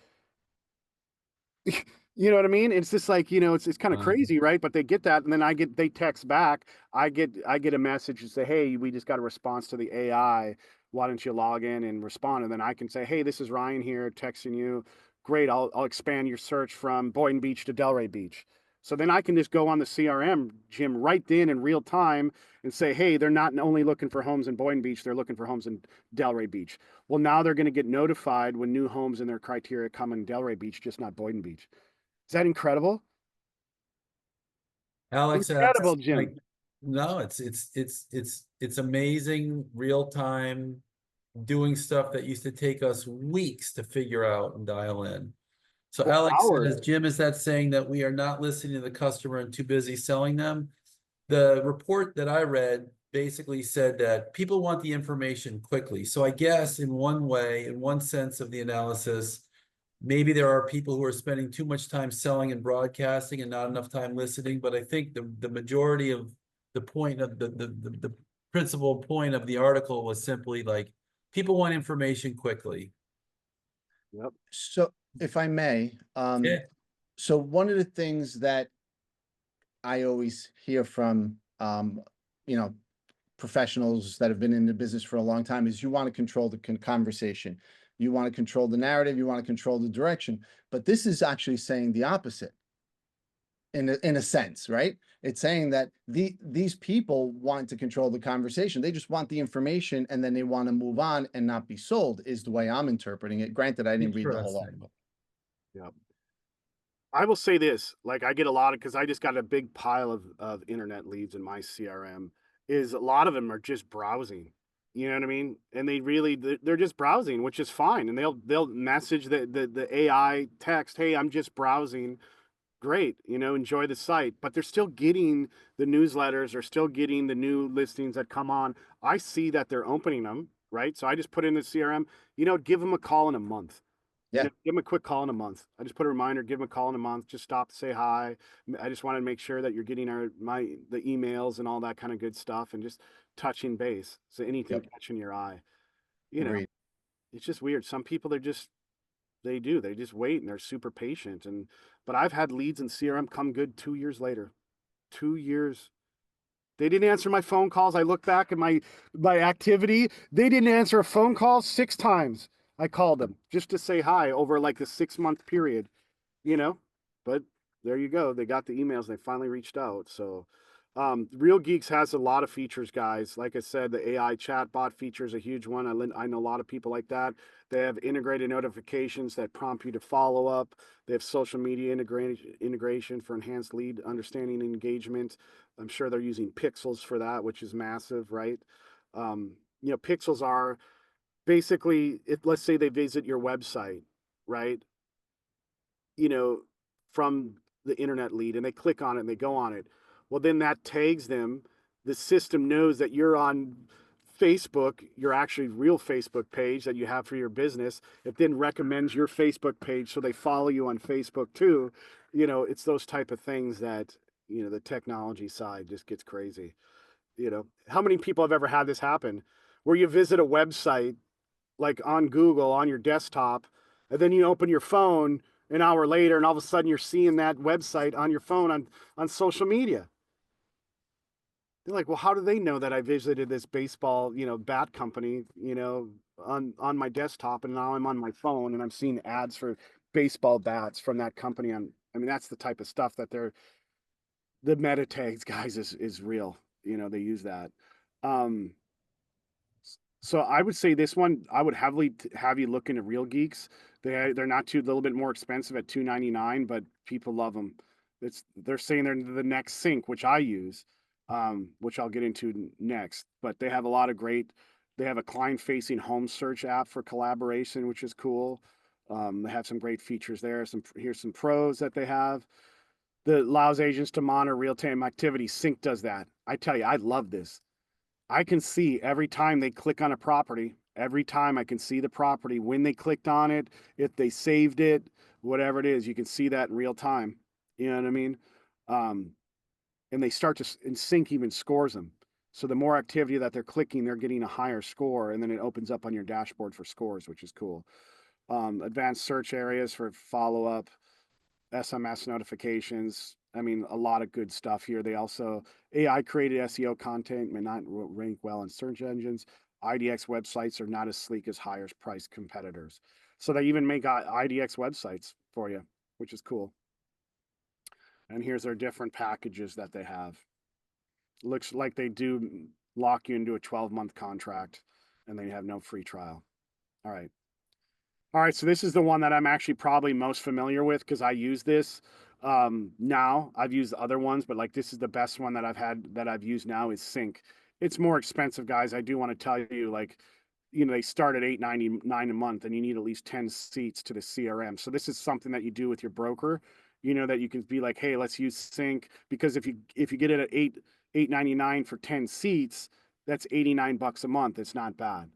You know what I mean? It's just like, you know, it's kind of crazy, right? But they get that, and then they text back. I get a message and say, hey, we just got a response to the AI. Why don't you log in and respond? And then I can say, hey, this is Ryan here texting you. Great, I'll expand your search from Boynton Beach to Delray Beach. So then I can just go on the CRM, Jim, right then in real time and say, hey, they're not only looking for homes in Boynton Beach, they're looking for homes in Delray Beach. Well, now they're going to get notified when new homes in their criteria come in Delray Beach, just not Boynton Beach. Is that incredible? Alex asks, Incredible, Jim. no, it's amazing, real time, doing stuff that used to take us weeks to figure out and dial in. So For Alex hours. says, Jim, is that saying that we are not listening to the customer and too busy selling them? The report that I read basically said that people want the information quickly. So I guess in one way, in one sense of the analysis, maybe there are people who are spending too much time selling and broadcasting and not enough time listening. But I think the majority of the point of the principal point of the article was simply like, people want information quickly. Yep. So if I may, Yeah. so one of the things that I always hear from, you know, professionals that have been in the business for a long time is you want to control the conversation. You want to control the narrative. You want to control the direction. But this is actually saying the opposite in a sense, right? It's saying that these people want to control the conversation. They just want the information and then they want to move on and not be sold is the way I'm interpreting it. Granted, I didn't read the whole Interesting. article. Yep. I will say this, like I get a lot of, because I just got a big pile of internet leads in my CRM, is a lot of them are just browsing. You know what I mean? And they're just browsing, which is fine. And they'll message the AI text, hey, I'm just browsing. Great, enjoy the site. But they're still getting the newsletters, they're still getting the new listings that come on. I see that they're opening them, right? So I just put in the CRM, give them a call in a month. Yeah. Give them a quick call in a month. I just put a reminder, give them a call in a month, just stop to say hi. I just wanted to make sure that you're getting the emails and all that kind of good stuff and just touching base. So anything Yep. catching your eye, Agreed. it's just weird. Some people they just wait and they're super patient. But I've had leads in CRM come good 2 years later. 2 years. They didn't answer my phone calls. I look back at my activity. They didn't answer a phone call 6 times. I called them just to say hi over like a 6-month period, But there you go. They got the emails. They finally reached out. So, Real Geeks has a lot of features, guys. Like I said, the AI chatbot feature is a huge one. I know a lot of people like that. They have integrated notifications that prompt you to follow up. They have social media integration for enhanced lead understanding and engagement. I'm sure they're using pixels for that, which is massive, right? Pixels are basically, let's say they visit your website, right? From the internet lead and they click on it and they go on it. Well, then that tags them. The system knows that you're on Facebook, your actually real Facebook page that you have for your business. It then recommends your Facebook page so they follow you on Facebook too. It's those type of things that, the technology side just gets crazy. How many people have ever had this happen where you visit a website like on Google on your desktop and then you open your phone an hour later and all of a sudden you're seeing that website on your phone on social media. They're like, well, how do they know that I visited this baseball, bat company, on my desktop and now I'm on my phone and I'm seeing ads for baseball bats from that company that's the type of stuff that the meta tags, guys, is real. They use that. So I would say this one, I would heavily have you look into Real Geeks. They're not too, a little bit more expensive at $2.99, but people love them. They're saying they're the next sync, which I use, which I'll get into next. But they have a lot of great. They have a client-facing home search app for collaboration, which is cool. They have some great features there. Here's some pros that they have. That allows agents to monitor real-time activity. Sync does that. I tell you, I love this. I can see every time they click on a property, every time I can see the property, when they clicked on it, if they saved it, whatever it is, you can see that in real time. You know what I mean? And they start to, and Sync even scores them. So the more activity that they're clicking, they're getting a higher score, and then it opens up on your dashboard for scores, which is cool. Advanced search areas for follow-up, SMS notifications. A lot of good stuff here. They also, AI created SEO content may not rank well in search engines. IDX websites are not as sleek as higher price competitors. So they even make IDX websites for you, which is cool. And here's their different packages that they have. Looks like they do lock you into a 12-month contract and they have no free trial. All right, so this is the one that I'm actually probably most familiar with because I use this now. I've used other ones, but like this is the best one that I've used now is Sync. It's more expensive, guys. I do want to tell you, like, they start at $8.99 a month, and you need at least 10 seats to the CRM. So this is something that you do with your broker, that you can be like, hey, let's use Sync, because if you get it at $8.99 for 10 seats, that's $89 a month. It's not bad.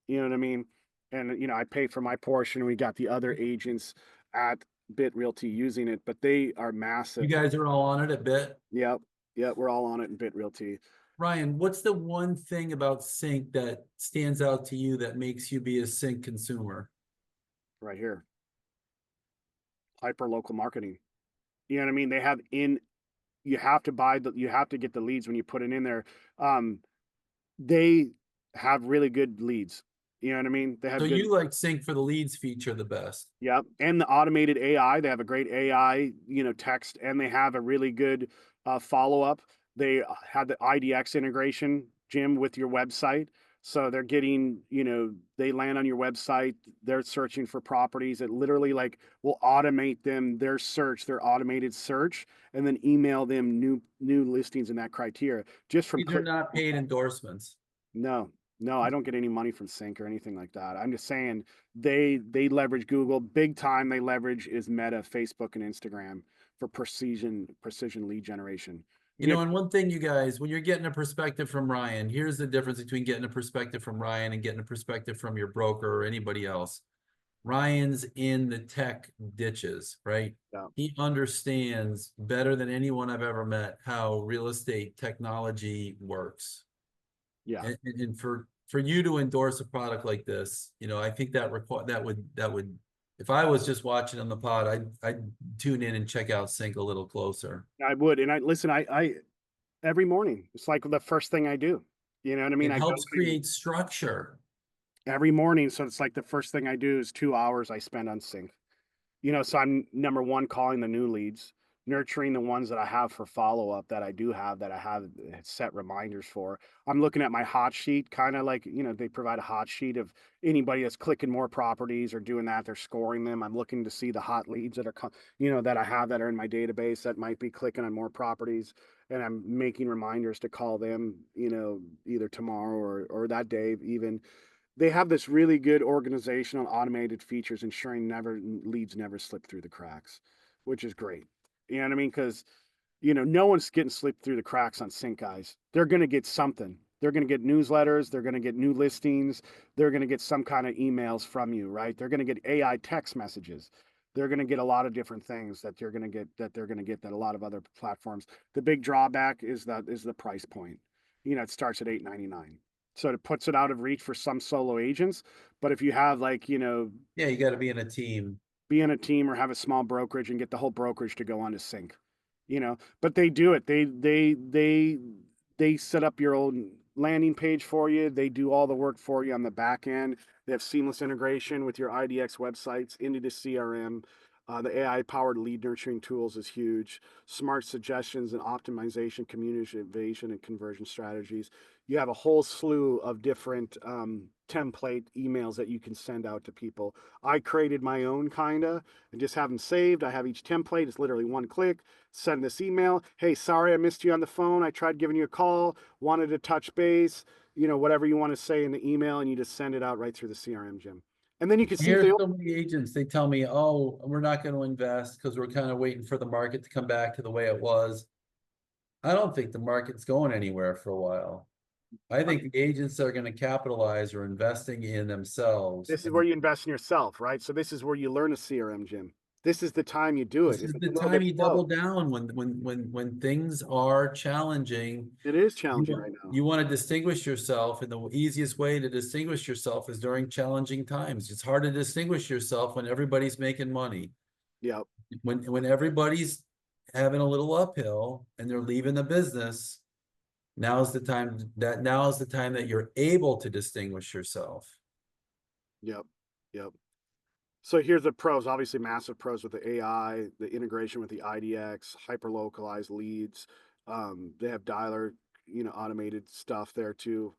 You know what I mean? And I pay for my portion. We got the other agents at Bit Realty using it, but they are massive. You guys are all on it a bit. Yep. Yep. We're all on it in Bit Realty. Ryan, what's the one thing about Sync that stands out to you that makes you be a Sync consumer? Right here. Hyper local marketing. You know what I mean? They have you have to get the leads when you put it in there. They have really good leads. You know what I mean? They have So good. you like Sync for the leads feature the best. Yep. And the automated AI, they have a great AI, text, and they have a really good follow-up. They have the IDX integration, Jim, with your website. So they're getting, they land on your website, they're searching for properties. It literally will automate their search, their automated search, and then email them new listings in that criteria. Just from These are not paid endorsements. No, I don't get any money from Sync or anything like that. I'm just saying they leverage Google big time. They leverage is Meta, Facebook, and Instagram for precision lead generation. And one thing, you guys, when you're getting a perspective from Ryan, here's the difference between getting a perspective from Ryan and getting a perspective from your broker or anybody else. Ryan's in the tech ditches, right? Yeah. He understands better than anyone I've ever met how real estate technology works. Yeah. And for you to endorse a product like this, I think that would, if I was just watching on the pod, I'd tune in and check out Sync a little closer. I would. And I every morning, it's like the first thing I do. You know what I mean? It I helps create structure. every morning. So it's like the first thing I do is 2 hours I spend on Sync. So I'm number one, calling the new leads, nurturing the ones that I have for follow-up that I have set reminders for. I'm looking at my hot sheet, kind of like, they provide a hot sheet of anybody that's clicking more properties or doing that, they're scoring them. I'm looking to see the hot leads that are, that I have that are in my database that might be clicking on more properties. And I'm making reminders to call them, either tomorrow or that day even. They have this really good organizational automated features ensuring leads never slip through the cracks, which is great. You know what I mean? Because no one's getting slipped through the cracks on Sync, guys. They're going to get something. They're going to get newsletters. They're going to get new listings. They're going to get some kind of emails from you, right? They're going to get AI text messages. They're going to get a lot of different things that they're going to get that a lot of other platforms. The big drawback is the price point. It starts at $8.99. So it puts it out of reach for some solo agents. But if you have Yeah, you got to be in a team. Be in a team or have a small brokerage and get the whole brokerage to go on to Sync, but they do it. They set up your own landing page for you. They do all the work for you on the back end. They have seamless integration with your IDX websites into the CRM. The AI powered lead nurturing tools is huge. Smart suggestions and optimization, communication, and conversion strategies. You have a whole slew of different template emails that you can send out to people. I created my own kinda and just have them saved. I have each template. It's literally one click. Send this email. Hey, sorry I missed you on the phone. I tried giving you a call. Wanted to touch base. Whatever you want to say in the email, and you just send it out right through the CRM, Jim. And then you can see Here's so many agents, they tell me, oh, we're not going to invest because we're kind of waiting for the market to come back to the way it was. I don't think the market's going anywhere for a while. I think the agents that are going to capitalize are investing in themselves. This is where you invest in yourself, right? So this is where you learn a CRM, Jim. This is the time you do it. This is the time you double down when things are challenging. It is challenging right now. You want to distinguish yourself, and the easiest way to distinguish yourself is during challenging times. It's hard to distinguish yourself when everybody's making money. Yep. When everybody's having a little uphill and they're leaving the business, now's the time that you're able to distinguish yourself. Yep. So here's the pros, obviously massive pros with the AI, the integration with the IDX, hyper localized leads. They have dialer, automated stuff there too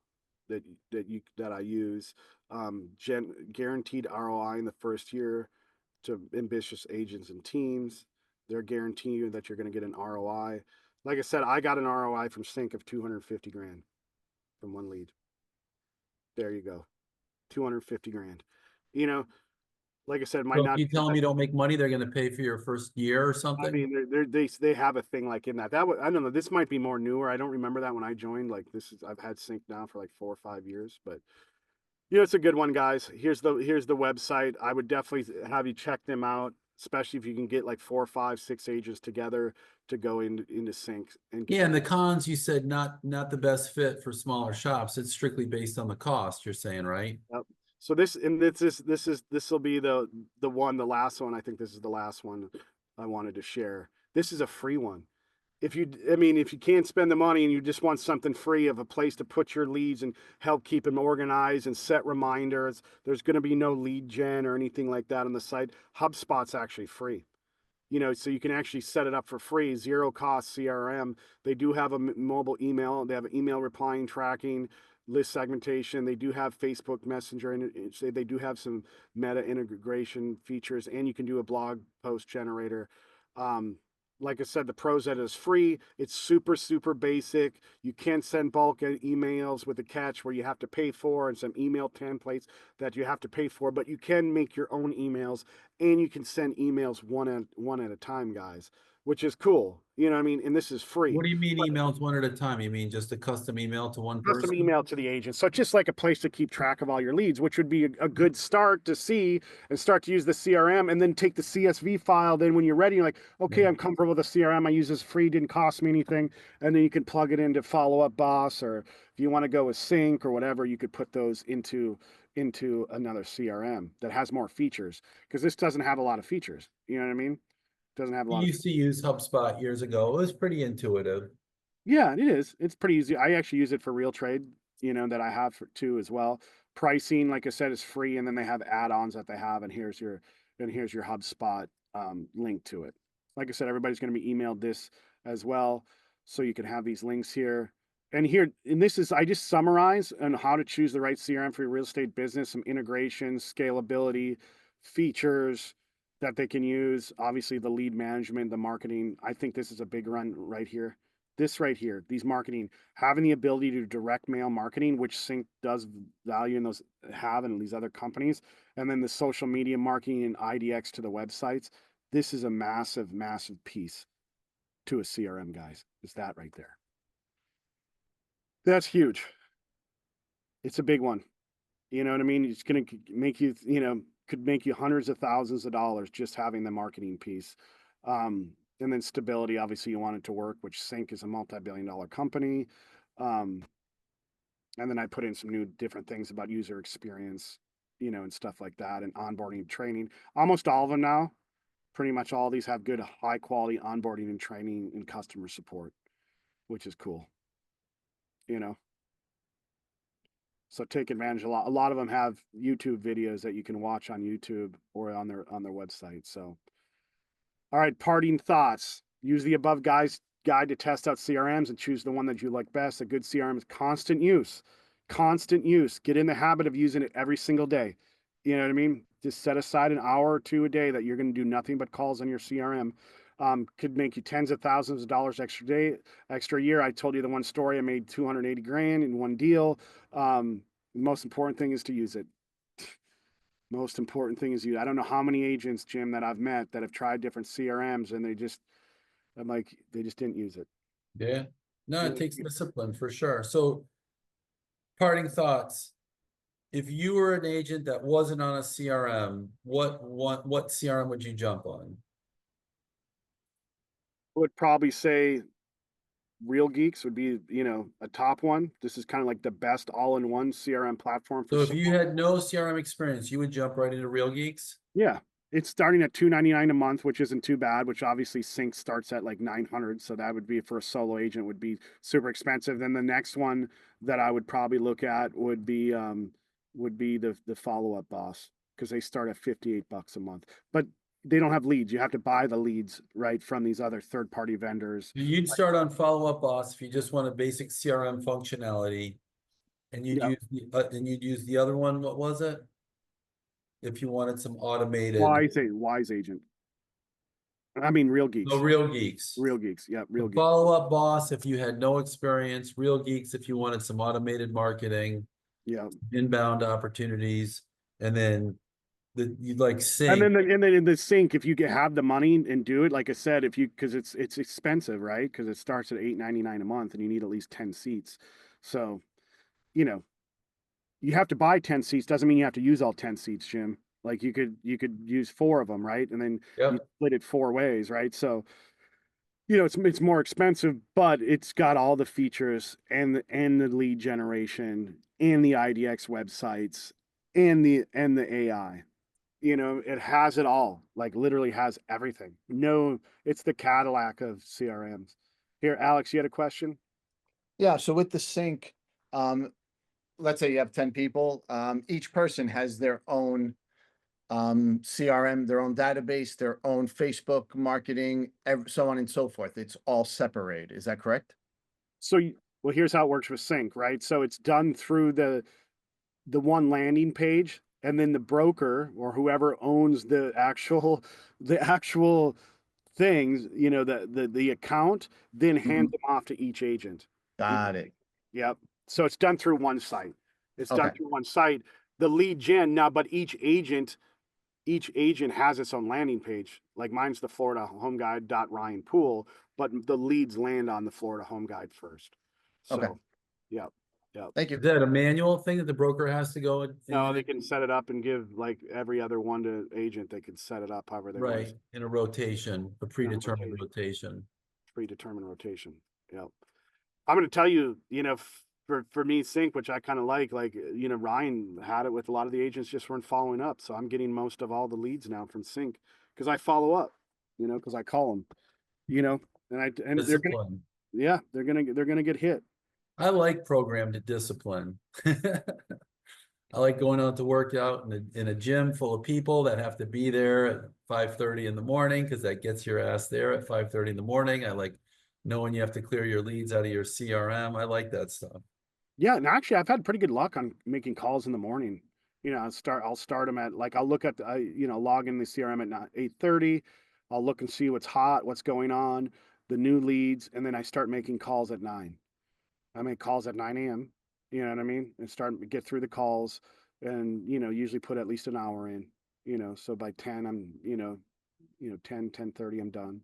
that I use. Guaranteed ROI in the first year to ambitious agents and teams. They're guaranteeing you that you're going to get an ROI. Like I said, I got an ROI from Sync of 250 grand from one lead. There you go. 250 grand. You know, like I said, might So if not you be tell them that- you don't make money, they're gonna pay for your first year or I something? mean, they have a thing like in that. That I don't know. This might be more newer. I don't remember that when I joined. Like this is I've had Sync now for like 4 or 5 years, but it's a good one, guys. Here's the website. I would definitely have you check them out, especially if you can get like 4, 5, 6 agents together to go into Sync and get Yeah, and the cons, you said not the best fit for smaller shops. It's strictly based on the cost, you're saying, right? Yep. So this will be the last one. I think this is the last one I wanted to share. This is a free one. If you can't spend the money and you just want something free of a place to put your leads and help keep them organized and set reminders, there's going to be no lead gen or anything like that on the site. HubSpot's actually free. So you can actually set it up for free, zero cost CRM. They do have a mobile email. They have email replying tracking, list segmentation. They do have Facebook Messenger, and they do have some meta integration features, and you can do a blog post generator. Like I said, the Pros Edit is free. It's super, super basic. You can send bulk emails with a catch where you have to pay for, and some email templates that you have to pay for, but you can make your own emails, and you can send emails one at a time, guys, which is cool. You know what I mean? And this is free. What do you mean emails one at a time? You mean just a custom email to one Custom person? email to the agent. So just like a place to keep track of all your leads, which would be a good start to see and start to use the CRM, and then take the CSV file. Then when you're ready, you're like, okay, Yeah. I'm comfortable with the CRM. I use this free, didn't cost me anything. And then you can plug it into Follow Up Boss, or if you want to go with Sync or whatever, you could put those into another CRM that has more features, because this doesn't have a lot of features. You know what I mean? Doesn't have a You lot of. used to use HubSpot years ago. It was pretty intuitive. Yeah, it is. It's pretty easy. I actually use it for RealTrade, that I have for too as well. Pricing, like I said, is free, and then they have add-ons that they have, and here's your HubSpot link to it. Like I said, everybody's going to be emailed this as well, so you can have these links here. And this is I just summarize on how to choose the right CRM for your real estate business, some integration, scalability, features that they can use. Obviously, the lead management, the marketing. I think this is a big run right here. This right here, these marketing, having the ability to direct mail marketing, which Sync does value in those have in these other companies, and then the social media marketing and IDX to the websites. This is a massive, massive piece to a CRM, guys. Is that right there? That's huge. It's a big one. You know what I mean? It's going to make you, could make you hundreds of thousands of dollars just having the marketing piece. And then stability, obviously you want it to work, which Sync is a multi-billion-dollar company. And then I put in some new different things about user experience, and stuff like that, and onboarding and training. Almost all of them now, pretty much all of these have good, high quality onboarding and training and customer support, which is cool. So take advantage. A lot of them have YouTube videos that you can watch on YouTube or on their website. So, all right, parting thoughts. Use the above guys guide to test out CRMs and choose the one that you like best. A good CRM is constant use. Constant use. Get in the habit of using it every single day. You know what I mean? Just set aside an hour or two a day that you're going to do nothing but calls on your CRM. Could make you tens of thousands of dollars extra year. I told you the one story. I made 280 grand in one deal. The most important thing is to use it. Most important thing is I don't know how many agents, Jim, that I've met that have tried different CRMs, and they just didn't use it. Yeah. No, it takes discipline for sure. So parting thoughts. If you were an agent that wasn't on a CRM, what CRM would you jump on? Would probably say Real Geeks would be, a top one. This is kind of like the best all-in-one CRM platform for. So if you had no CRM experience, you would jump right into Real Geeks? Yeah, it's starting at $299 a month, which isn't too bad. Which obviously Sync starts at like 900, so that would be for a solo agent would be super expensive. Then the next one that I would probably look at would be the Follow Up Boss, because they start at $58 a month, but they don't have leads. You have to buy the leads right from these other third-party vendors. You'd start on Follow Up Boss if you just want a basic CRM functionality, and you'd use the other one. What was it? If you wanted some automated. Wise Agent. I mean, Real Geeks. No, Real Geeks. Real Geeks. Yeah, Real Geeks. Follow Up Boss if you had no experience. Real Geeks if you wanted some automated marketing. Yeah. inbound opportunities, and then you'd like And sync. then in the sync, if you have the money and do it, like I said, if you, because it's expensive, right? Because it starts at $8.99 a month, and you need at least 10 seats. So, you know, you have to buy 10 seats. Doesn't mean you have to use all 10 seats, Jim. Like you could use 4 of them, right? And then you Yep. split it 4 ways, right? So, it's more expensive, but it's got all the features and the lead generation and the IDX websites and the AI. It has it all, like literally has everything. No, it's the Cadillac of CRMs. Here, Alex, you had a question? Yeah, so with the sync, let's say you have 10 people, each person has their own CRM, their own database, their own Facebook marketing, so on and so forth. It's all separated. Is that correct? So, well, here's how it works with sync, right? So it's done through the one landing page, and then the broker or whoever owns the actual things, the account, then hands them off to each agent. Got it. Yep. So it's done through one site. It's done Okay. through one site. The lead gen now, but each agent has its own landing page. Like mine's the Florida Home Guide Ryan Poole, but the leads land on the Florida Home Guide first. Okay. So, yep. Yep. Thank Is you. that a manual thing that the broker has to go in? No, they can set it up and give like every other one to agent. They can set it up however they want. Right, in a rotation, a predetermined rotation. rotation. Predetermined rotation. Yep. I'm going to tell you, for me, sync, which I kind of like, Ryan had it with a lot of the agents just weren't following up. So I'm getting most of all the leads now from sync because I follow up, because I call them, and they're going to, Discipline. yeah, they're going to get hit. I like programmed discipline. I like going out to work out in a gym full of people that have to be there at 5:30 in the morning because that gets your ass there at 5:30 in the morning. I like knowing you have to clear your leads out of your CRM. I like that stuff. Yeah, and actually, I've had pretty good luck on making calls in the morning. I'll start them at I'll look at log in the CRM at 8:30. I'll look and see what's hot, what's going on, the new leads, and then I start making calls at 9. I make calls at 9 a.m. You know what I mean? And get through the calls, and usually put at least an hour in. So by 10, I'm 10:30, I'm done,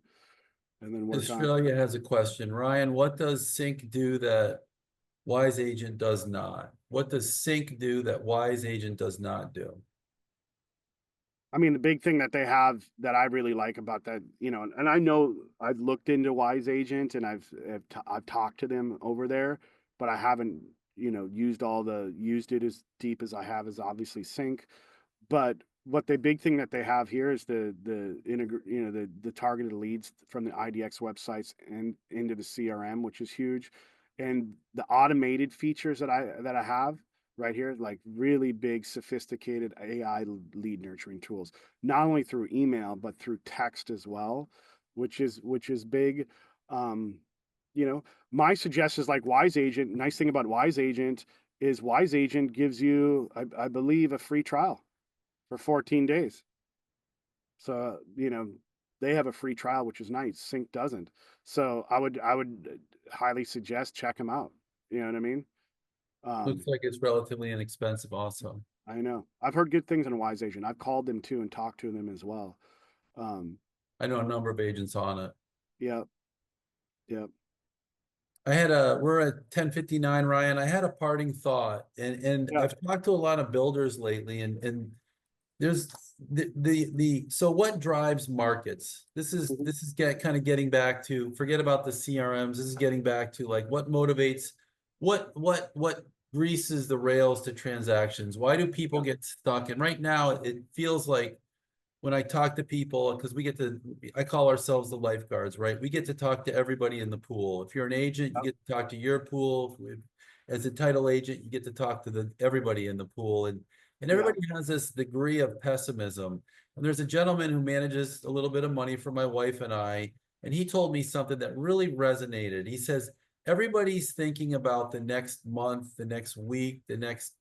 and then work on. Australia has a question. Ryan, what does Sync do that Wise Agent does not? What does Sync do that Wise Agent does not do? I mean, the big thing that they have that I really like about that, and I know I've looked into Wise Agent and I've talked to them over there, but I haven't, used it as deep as I have is obviously Sync. But what the big thing that they have here is the targeted leads from the IDX websites and into the CRM, which is huge, and the automated features that I have right here, like really big, sophisticated AI lead nurturing tools, not only through email but through text as well, which is big. Um, my suggestion is like Wise Agent. Nice thing about Wise Agent is Wise Agent gives you, I believe, a free trial for 14 days. So, they have a free trial, which is nice. Sync doesn't. So I would highly suggest check them out. You know what I mean? Looks like it's relatively inexpensive also. I know. I've heard good things on Wise Agent. I've called them too and talked to them as well. I know a number of agents on it. Yep. Yep. We're at 10:59, Ryan. I had a parting thought, and Yeah. I've talked to a lot of builders lately, and there's so what drives markets? This is kind of getting back to, forget about the CRMs. This is getting back to like what motivates, what greases the rails to transactions. Why do people get stuck? And right now it feels like when I talk to people, because I call ourselves the lifeguards, right? We get to talk to everybody in the pool. If you're an agent, you get to talk to your pool. As a title agent, you get to talk to everybody in the pool. And everybody has this degree of pessimism. And there's a gentleman who manages a little bit of money for my wife and I, and he told me something that really resonated. He says, everybody's thinking about the next month, the next week, the next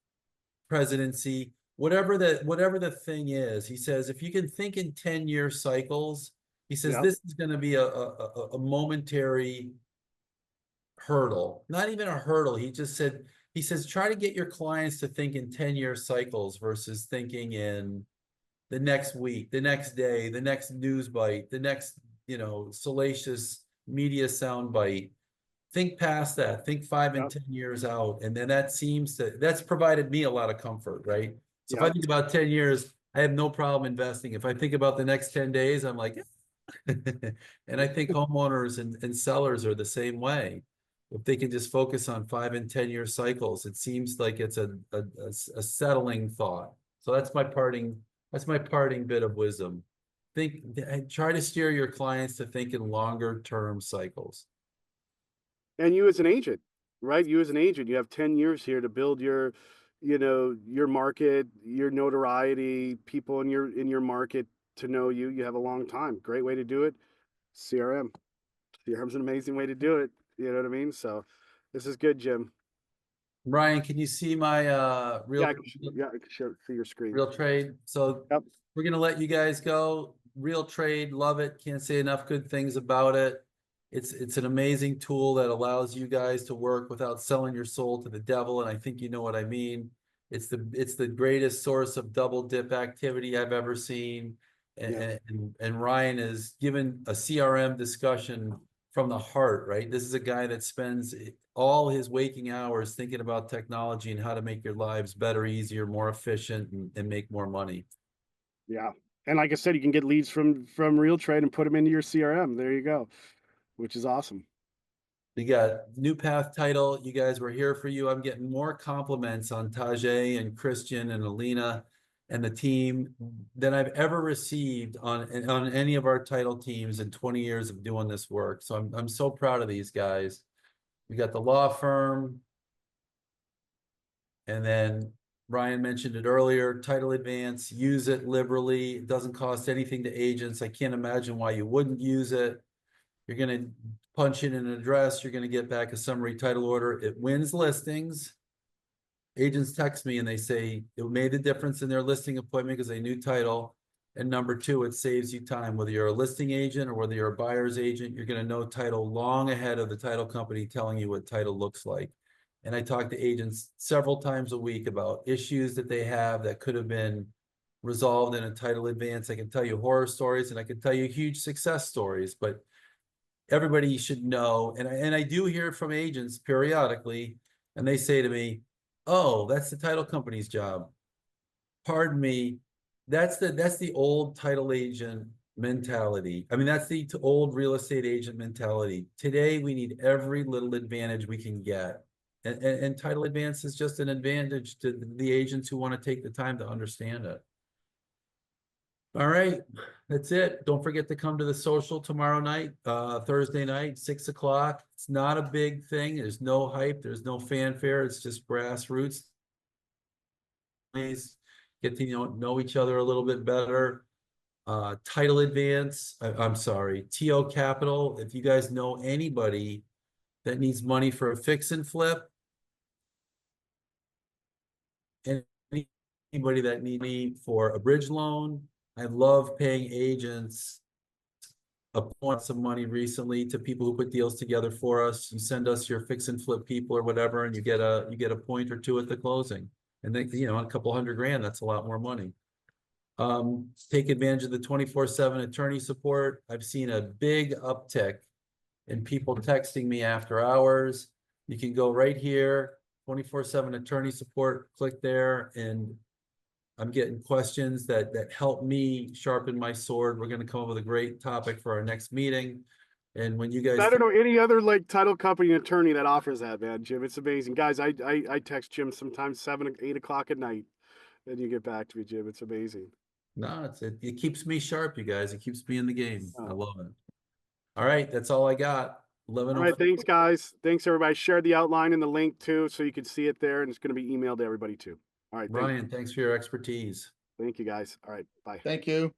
presidency, whatever the thing is. He says, if you can think in 10-year cycles, he says, this is going to be a momentary hurdle, not even a hurdle. He just said, he says, try to get your clients to think in 10-year cycles versus thinking in the next week, the next day, the next news bite, the next, salacious media sound bite. Think past that. Think 5 and 10 years out. And then that's provided me a lot of comfort, right? So if I think about 10 years, I have no problem investing. If I think about the next 10 days, I'm like, and I think homeowners and sellers are the same way. If they can just focus on 5 and 10-year cycles, it seems like it's a settling thought. So that's my parting bit of wisdom. Try to steer your clients to think in longer term cycles. And you as an agent, right? You as an agent, you have 10 years here to build your, your market, your notoriety, people in your market to know you. You have a long time. Great way to do it. CRM. CRM's an amazing way to do it. You know what I mean? So this is good, Jim. Ryan, can you see my I can see your screen. RealTrade? So we're gonna let you guys go. RealTrade, love it. Can't say enough good things about it. It's an amazing tool that allows you guys to work without selling your soul to the devil, and I think you know what I mean. It's the greatest source of double dip activity I've ever seen. And Ryan is given a CRM discussion from the heart, right? This is a guy that spends all his waking hours thinking about technology and how to make your lives better, easier, more efficient, and make more money. Yeah. And like I said, you can get leads from RealTrade and put them into your CRM. There you go, which is awesome. We got New Path title. You guys, were here for you. I'm getting more compliments on Tajay and Christian and Alina and the team than I've ever received on any of our title teams in 20 years of doing this work. So I'm so proud of these guys. We got the law firm. And then Ryan mentioned it earlier, title advance, use it liberally. It doesn't cost anything to agents. I can't imagine why you wouldn't use it. You're going to punch in an address. You're going to get back a summary title order. It wins listings. Agents text me and they say it made a difference in their listing appointment because they knew title. And number two, it saves you time. Whether you're a listing agent or whether you're a buyer's agent, you're going to know title long ahead of the title company telling you what title looks like. And I talk to agents several times a week about issues that they have that could have been resolved in a title advance. I can tell you horror stories and I can tell you huge success stories, but everybody should know. And I do hear from agents periodically, and they say to me, "Oh, that's the title company's job." Pardon me, that's the old title agent mentality. I mean, that's the old real estate agent mentality. Today, we need every little advantage we can get. And title advance is just an advantage to the agents who want to take the time to understand it. All right, that's it. Don't forget to come to the social tomorrow night, Thursday night, 6 o'clock. It's not a big thing. There's no hype. There's no fanfare. It's just grassroots. Please get to know each other a little bit better. Title advance. I'm sorry, TO Capital. If you guys know anybody that needs money for a fix and flip, anybody that needs me for a bridge loan, I love paying agents some money recently to people who put deals together for us. You send us your fix and flip people or whatever, and you get a point or two at the closing. And then, a couple $100,000, that's a lot more money. Take advantage of the 24/7 attorney support. I've seen a big uptick in people texting me after hours. You can go right here, 24/7 attorney support, click there, and I'm getting questions that help me sharpen my sword. We're going to come up with a great topic for our next meeting. And when you guys, I don't know any other title company attorney that offers that, man, Jim. It's amazing, guys. I text Jim sometimes 7, 8 o'clock at night, and you get back to me, Jim. It's amazing. No, it keeps me sharp, you guys. It keeps me in the game. I love it. All right, that's all I got. 11. All right, thanks, guys. Thanks, everybody. Share the outline and the link too, so you can see it there, and it's going to be emailed to everybody too. All right, Ryan, thanks for your expertise. Thank you, guys. All right, bye. Thank you.